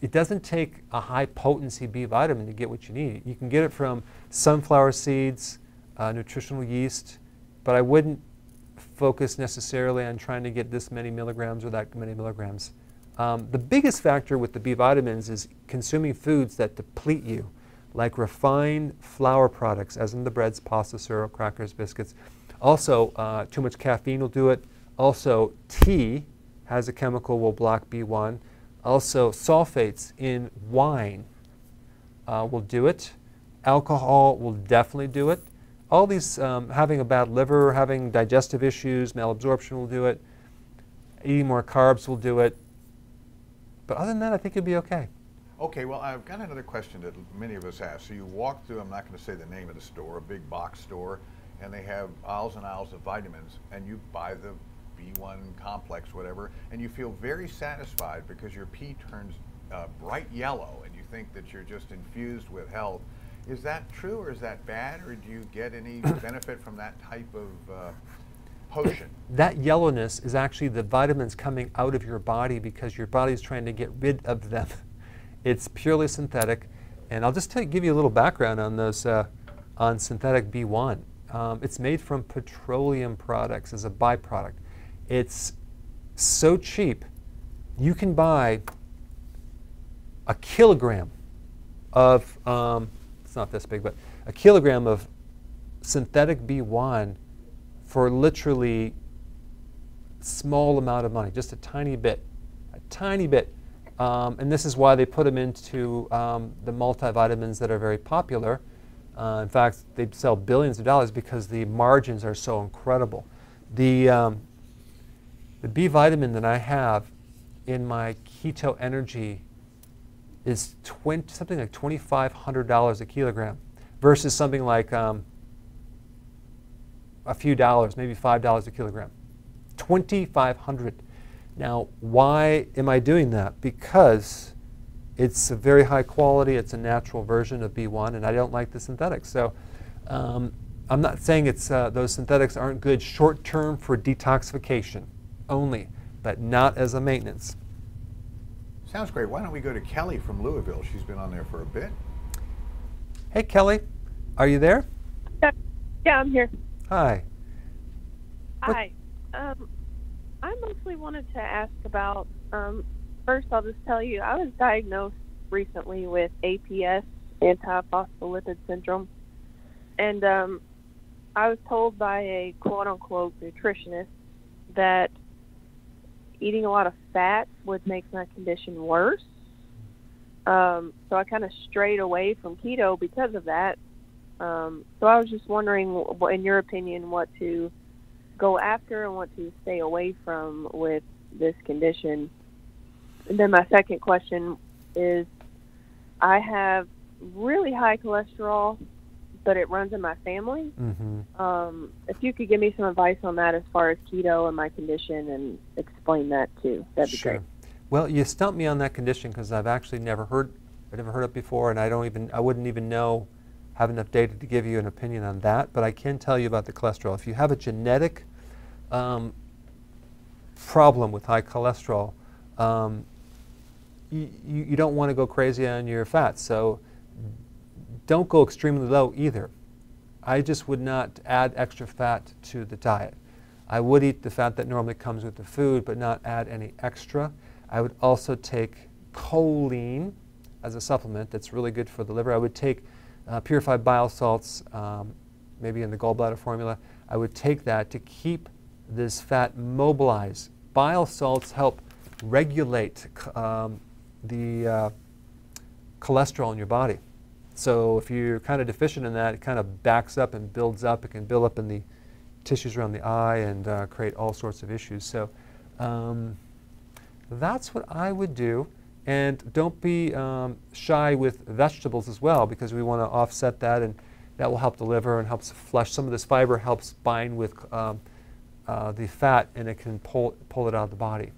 B: it doesn't take a high potency B vitamin to get what you need. You can get it from sunflower seeds, nutritional yeast, but I wouldn't focus necessarily on trying to get this many milligrams or that many milligrams. The biggest factor with the B vitamins is consuming foods that deplete you, like refined flour products, as in the breads, pasta, syrup, crackers, biscuits. Also, too much caffeine will do it. Also, tea has a chemical will block B1. Also, sulfates in wine will do it. Alcohol will definitely do it. All these, having a bad liver, having digestive issues, malabsorption will do it. Eating more carbs will do it. But other than that, I think you'll be okay.
E: Okay, well, I've got another question that many of us ask. So you walk through, I'm not going to say the name of the store, a big box store, and they have aisles and aisles of vitamins, and you buy the B1 complex, whatever, and you feel very satisfied because your pee turns bright yellow, and you think that you're just infused with health. Is that true, or is that bad, or do you get any benefit from that type of potion?
B: That yellowness is actually the vitamins coming out of your body because your body is trying to get rid of them. It's purely synthetic, and I'll just give you a little background on those on synthetic B1. It's made from petroleum products as a byproduct. It's so cheap, you can buy a kilogram of, it's not this big, but a kilogram of synthetic B1 for literally small amount of money, just a tiny bit, and this is why they put them into the multivitamins that are very popular. In fact, they sell billions of dollars because the margins are so incredible. The B vitamin that I have in my Keto Energy is something like $2,500 a kilogram versus something like a few dollars, maybe $5 a kilogram. $2,500. Now, why am I doing that? Because it's a very high quality, it's a natural version of B1, and I don't like the synthetics. So I'm not saying it's those synthetics aren't good short-term for detoxification only, but not as a maintenance.
E: Sounds great. Why don't we go to Kelly from Louisville? She's been on there for a bit.
B: Hey, Kelly, are you there?
I: Yeah, I'm here.
B: Hi.
I: Hi. I mostly wanted to ask about, first I'll just tell you, I was diagnosed recently with APS, antiphospholipid syndrome, and I was told by a quote-unquote nutritionist that eating a lot of fat would make my condition worse. So I kind of strayed away from keto because of that. So I was just wondering, in your opinion, what to go after and what to stay away from with this condition. And then my second question is, I have really high cholesterol, but it runs in my family.
B: Mm-hmm.
I: If you could give me some advice on that as far as keto and my condition, and explain that too, that'd be great.
B: Well, you stumped me on that condition because I've actually never heard it before, and I wouldn't even have enough data to give you an opinion on that. But I can tell you about the cholesterol. If you have a genetic problem with high cholesterol, you don't want to go crazy on your fats. So don't go extremely low either. I just would not add extra fat to the diet. I would eat the fat that normally comes with the food, but not add any extra. I would also take choline as a supplement that's really good for the liver. I would take purified bile salts, maybe in the gallbladder formula. I would take that to keep this fat mobilized. Bile salts help regulate the cholesterol in your body. So if you're kind of deficient in that, it kind of backs up and builds up. It can build up in the tissues around the eye and create all sorts of issues. So that's what I would do. And don't be shy with vegetables as well, because we want to offset that, and that will help the liver and helps flush. Some of this fiber helps bind with the fat, and it can pull it out of the body.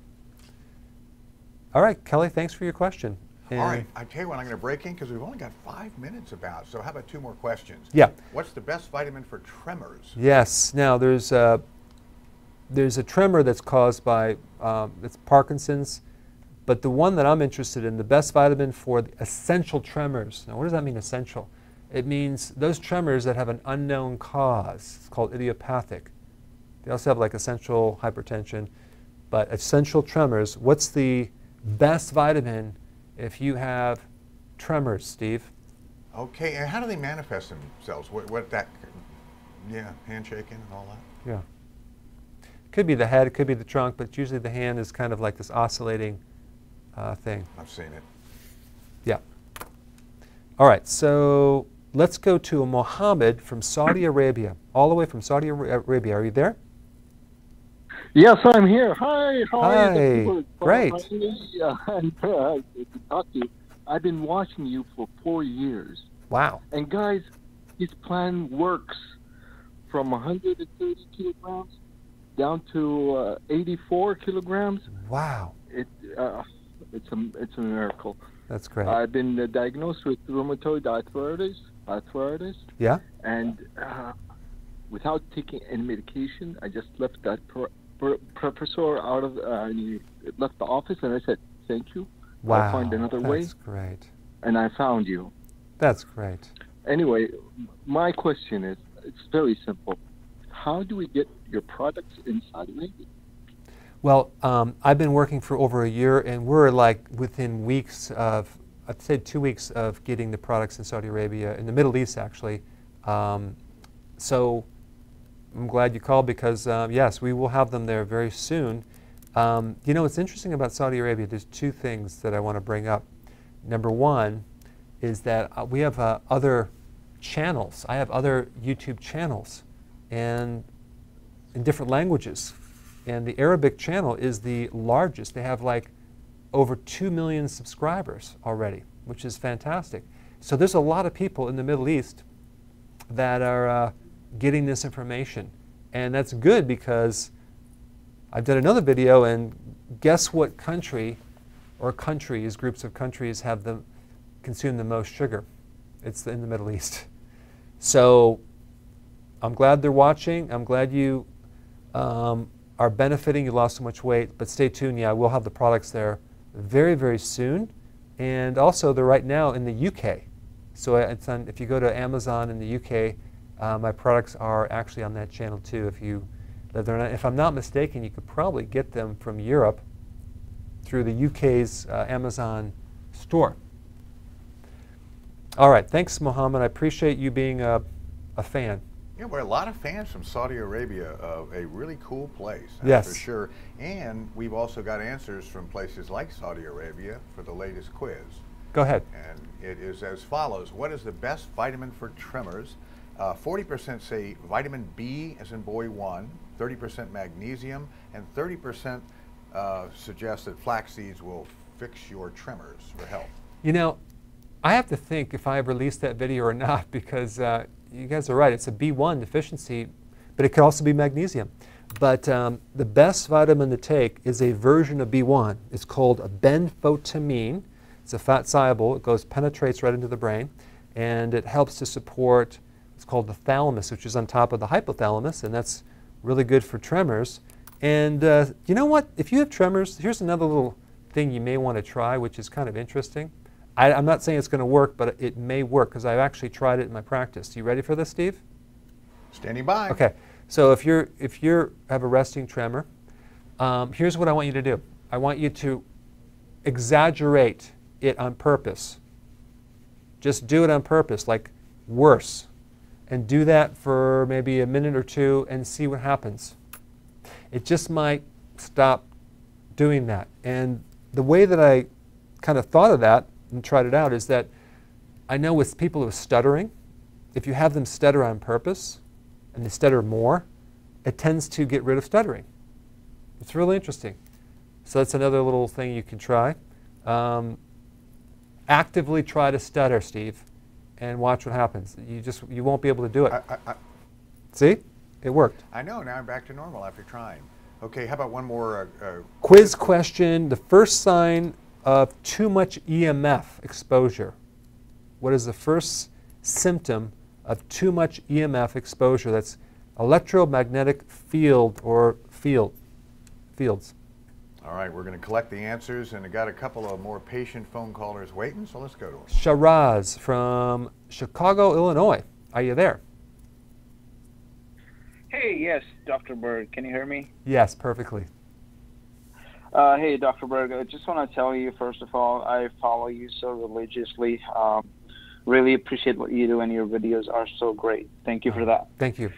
B: All right, Kelly, thanks for your question. And
E: all right, I tell you what, I'm going to break in because we've only got 5 minutes about. So how about 2 more questions?
B: Yeah.
E: What's the best vitamin for tremors?
B: Yes. Now there's a tremor that's caused by it's Parkinson's, but the one that I'm interested in, the best vitamin for the essential tremors. Now, what does that mean, essential? It means those tremors that have an unknown cause. It's called idiopathic. They also have like essential hypertension, but essential tremors. What's the best vitamin if you have tremors, Steve?
E: Okay, and how do they manifest themselves? What that, yeah, handshaking and all that?
B: Yeah. It could be the head, it could be the trunk, but usually the hand is kind of like this oscillating thing.
E: I've seen it.
B: Yeah. All right, so let's go to Mohammed from Saudi Arabia, all the way from Saudi Arabia. Are you there?
J: Yes, I'm here. Hi, how are you?
B: Hi, great.
J: And to talk to you. I've been watching you for 4 years.
B: Wow.
J: And guys, his plan works from 130 kilograms down to 84 kilograms.
B: Wow.
J: It's a miracle.
B: That's great.
J: I've been diagnosed with rheumatoid arthritis.
B: Yeah.
J: And without taking any medication, I just left that professor out of left the office, and I said, "Thank you.
B: Wow.
J: I'll find another way."
B: That's great.
J: And I found you.
B: That's great.
J: Anyway, my question is, it's very simple. How do we get your products in Saudi Arabia?
B: Well, I've been working for over a year, and we're like within weeks of, I'd say 2 weeks of getting the products in Saudi Arabia, in the Middle East actually. So I'm glad you called because, yes, we will have them there very soon. You know, what's interesting about Saudi Arabia, there's 2 things that I want to bring up. Number one is that we have other channels. I have other YouTube channels and in different languages. And the Arabic channel is the largest. They have like over 2 million subscribers already, which is fantastic. So there's a lot of people in the Middle East that are getting this information. And that's good because I've done another video, and guess what country or countries, groups of countries, consume the most sugar? It's in the Middle East. So I'm glad they're watching. I'm glad you are benefiting. You lost so much weight, but stay tuned. Yeah, we'll have the products there very, very soon. And also, they're right now in the UK. So it's on, if you go to Amazon in the UK, my products are actually on that channel too. If you live there, if I'm not mistaken, you could probably get them from Europe through the UK's Amazon store. All right, thanks, Mohammed. I appreciate you being a fan.
E: Yeah, we're a lot of fans from Saudi Arabia, a really cool place, that's
B: Yes.
E: for sure. And we've also got answers from places like Saudi Arabia for the latest quiz.
B: Go ahead.
E: And it is as follows. What is the best vitamin for tremors? 40% say vitamin B, as in boy 1, 30% magnesium, and 30% suggest that flax seeds will fix your tremors for health.
B: You know, I have to think if I released that video or not, because you guys are right, it's a B1 deficiency, but it could also be magnesium. But the best vitamin to take is a version of B1. It's called a benfotiamine. It's a fat soluble. It penetrates right into the brain, and it helps to support what's called the thalamus, which is on top of the hypothalamus, and that's really good for tremors. And you know what? If you have tremors, here's another little thing you may want to try, which is kind of interesting. I'm not saying it's going to work, but it may work because I've actually tried it in my practice. You ready for this, Steve?
E: Standing by.
B: Okay. So if you have a resting tremor, here's what I want you to do. I want you to exaggerate it on purpose. Just do it on purpose, like worse. And do that for maybe a minute or two and see what happens. It just might stop doing that. And the way that I kind of thought of that and tried it out is that I know with people who are stuttering, if you have them stutter on purpose and they stutter more, it tends to get rid of stuttering. It's really interesting. So that's another little thing you can try. Actively try to stutter, Steve, and watch what happens. You won't be able to do it. See? It worked.
E: I know. Now I'm back to normal after trying. Okay, how about one more
B: quiz question. The first sign of too much E.M.F. exposure. What is the first symptom of too much E.M.F. exposure? That's electromagnetic field or fields.
E: All right, we're going to collect the answers, and I got a couple of more patient phone callers waiting, so let's go to them.
B: Shiraz from Chicago, Illinois. Are you there?
K: Hey, yes, Dr. Berg. Can you hear me?
B: Yes, perfectly.
K: Hey, Dr. Berg. I just want to tell you, first of all, I follow you so religiously. Really appreciate what you do, and your videos are so great. Thank you for that.
B: Thank you.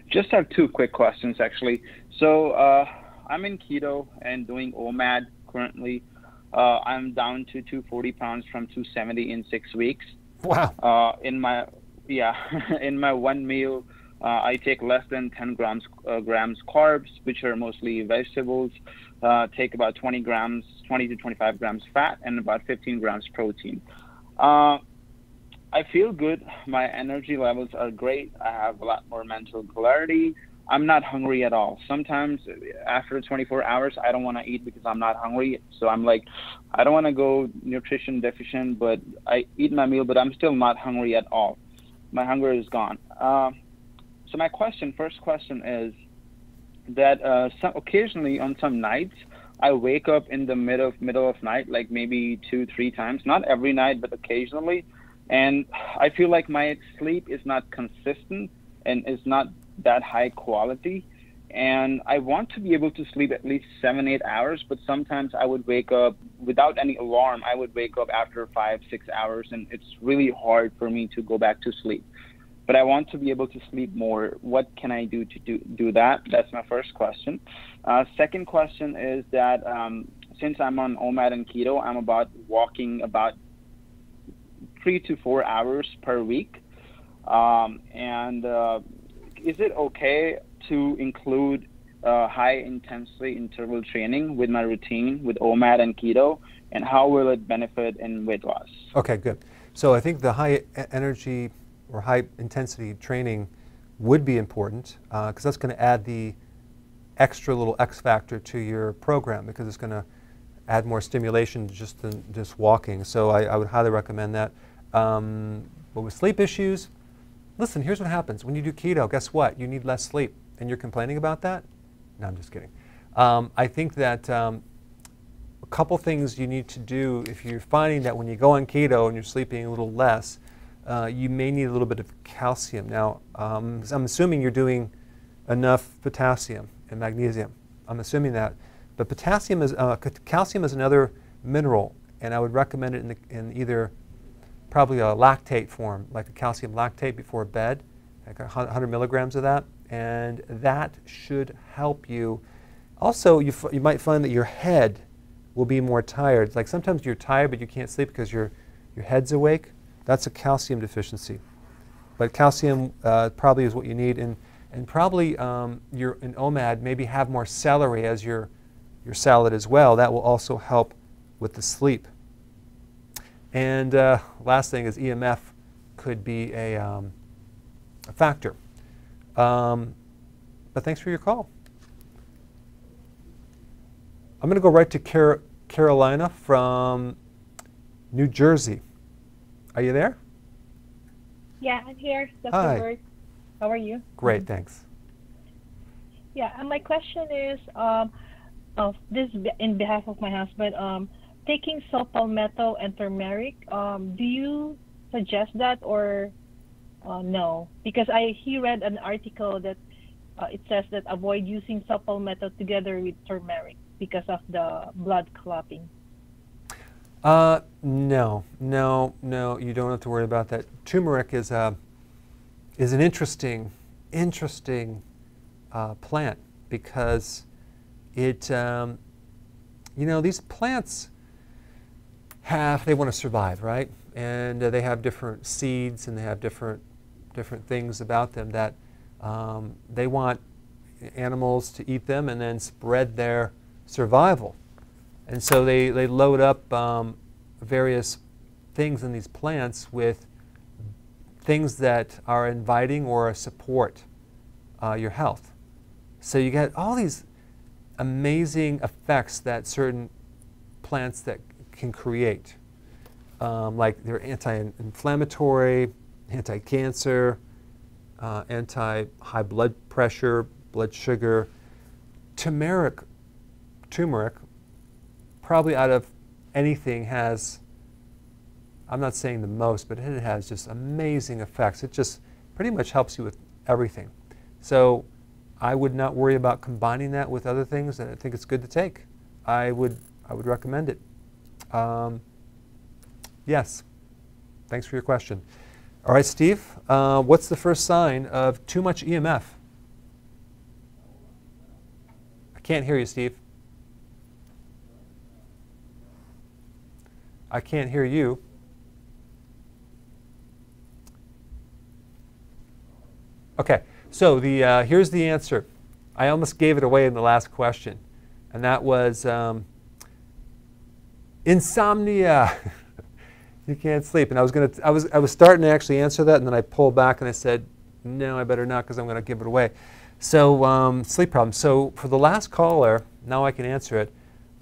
K: Just have two quick questions, actually. So I'm in keto and doing OMAD currently. I'm down to 240 pounds from 270 in 6 weeks.
B: Wow.
K: In my one meal, I take less than 10 grams carbs, which are mostly vegetables. Take about 20 to 25 grams fat, and about 15 grams protein. I feel good. My energy levels are great. I have a lot more mental clarity. I'm not hungry at all. Sometimes after 24 hours, I don't want to eat because I'm not hungry. So I'm like, I don't want to go nutrition deficient, but I eat my meal, but I'm still not hungry at all. My hunger is gone. So my first question is that occasionally on some nights, I wake up in the middle of night, like maybe 2-3 times, not every night, but occasionally. And I feel like my sleep is not consistent and is not that high quality. And I want to be able to sleep at least 7-8 hours, but sometimes I would wake up without any alarm. I would wake up after 5-6 hours, and it's really hard for me to go back to sleep. But I want to be able to sleep more. What can I do to do that? That's my first question. Second question is that since I'm on OMAD and keto, I'm walking about 3 to 4 hours per week. Is it okay to include high-intensity interval training with my routine with OMAD and keto, and how will it benefit in weight loss?
B: Okay, good. So I think the high energy or high intensity training would be important because that's going to add the extra little X factor to your program because it's going to add more stimulation than just walking. So I would highly recommend that. But with sleep issues, listen, here's what happens. When you do keto, guess what? You need less sleep. And you're complaining about that? No, I'm just kidding. I think that a couple things you need to do if you're finding that when you go on keto and you're sleeping a little less, you may need a little bit of calcium. Now, I'm assuming you're doing enough potassium and magnesium. I'm assuming that. But calcium is another mineral, and I would recommend it in either probably a lactate form, like a calcium lactate before bed, like 100 milligrams of that, and that should help you. Also, you might find that your head will be more tired. Like sometimes you're tired but you can't sleep because your head's awake. That's a calcium deficiency. But calcium probably is what you need, and probably you're an OMAD, maybe have more celery as your salad as well. That will also help with the sleep. And last thing is E.M.F. could be a factor. But thanks for your call. I'm going to go right to Carolina from New Jersey. Are you there?
L: Yeah, I'm here, Dr.
B: Hi.
L: Berg. How are you?
B: Great, thanks.
L: Yeah, and my question is, of this in behalf of my husband, taking saw palmetto and turmeric. Do you suggest that or no? Because he read an article that it says that avoid using saw palmetto together with turmeric because of the blood clotting.
B: No, you don't have to worry about that. Turmeric is an interesting plant because it, these plants they want to survive, right? And they have different seeds and they have different things about them that they want animals to eat them and then spread their survival. And so they load up various things in these plants with things that are inviting or support your health. So you get all these amazing effects that certain plants that can create. Like they're anti-inflammatory, anti-cancer, anti-high blood pressure, blood sugar. Turmeric, probably out of anything has, I'm not saying the most, but it has just amazing effects. It just pretty much helps you with everything. So I would not worry about combining that with other things, and I think it's good to take. I would recommend it. Yes. Thanks for your question. All right, Steve, what's the first sign of too much E.M.F.? I can't hear you, Steve. I can't hear you. Okay, so here's the answer. I almost gave it away in the last question, and that was insomnia. You can't sleep. And I was starting to actually answer that, and then I pulled back and I said, no, I better not because I'm going to give it away. So sleep problems. So for the last caller, now I can answer it.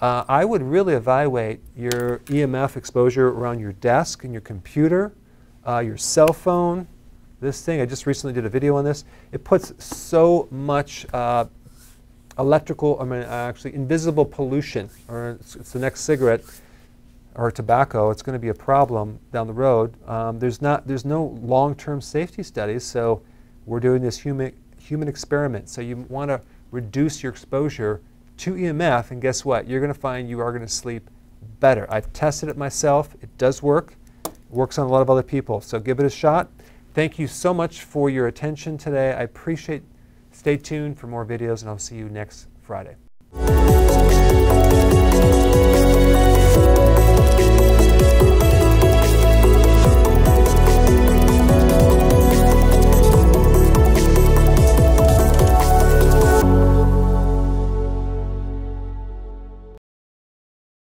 B: I would really evaluate your E.M.F. exposure around your desk and your computer, your cell phone. This thing, I just recently did a video on this. It puts so much actually invisible pollution, or it's the next cigarette or tobacco. It's going to be a problem down the road. There's no long-term safety studies, so we're doing this human experiment. So you want to reduce your exposure to E.M.F., and guess what? You're going to find you are going to sleep better. I've tested it myself. It does work. It works on a lot of other people. So give it a shot. Thank you so much for your attention today. I appreciate it. Stay tuned for more videos, and I'll see you next Friday.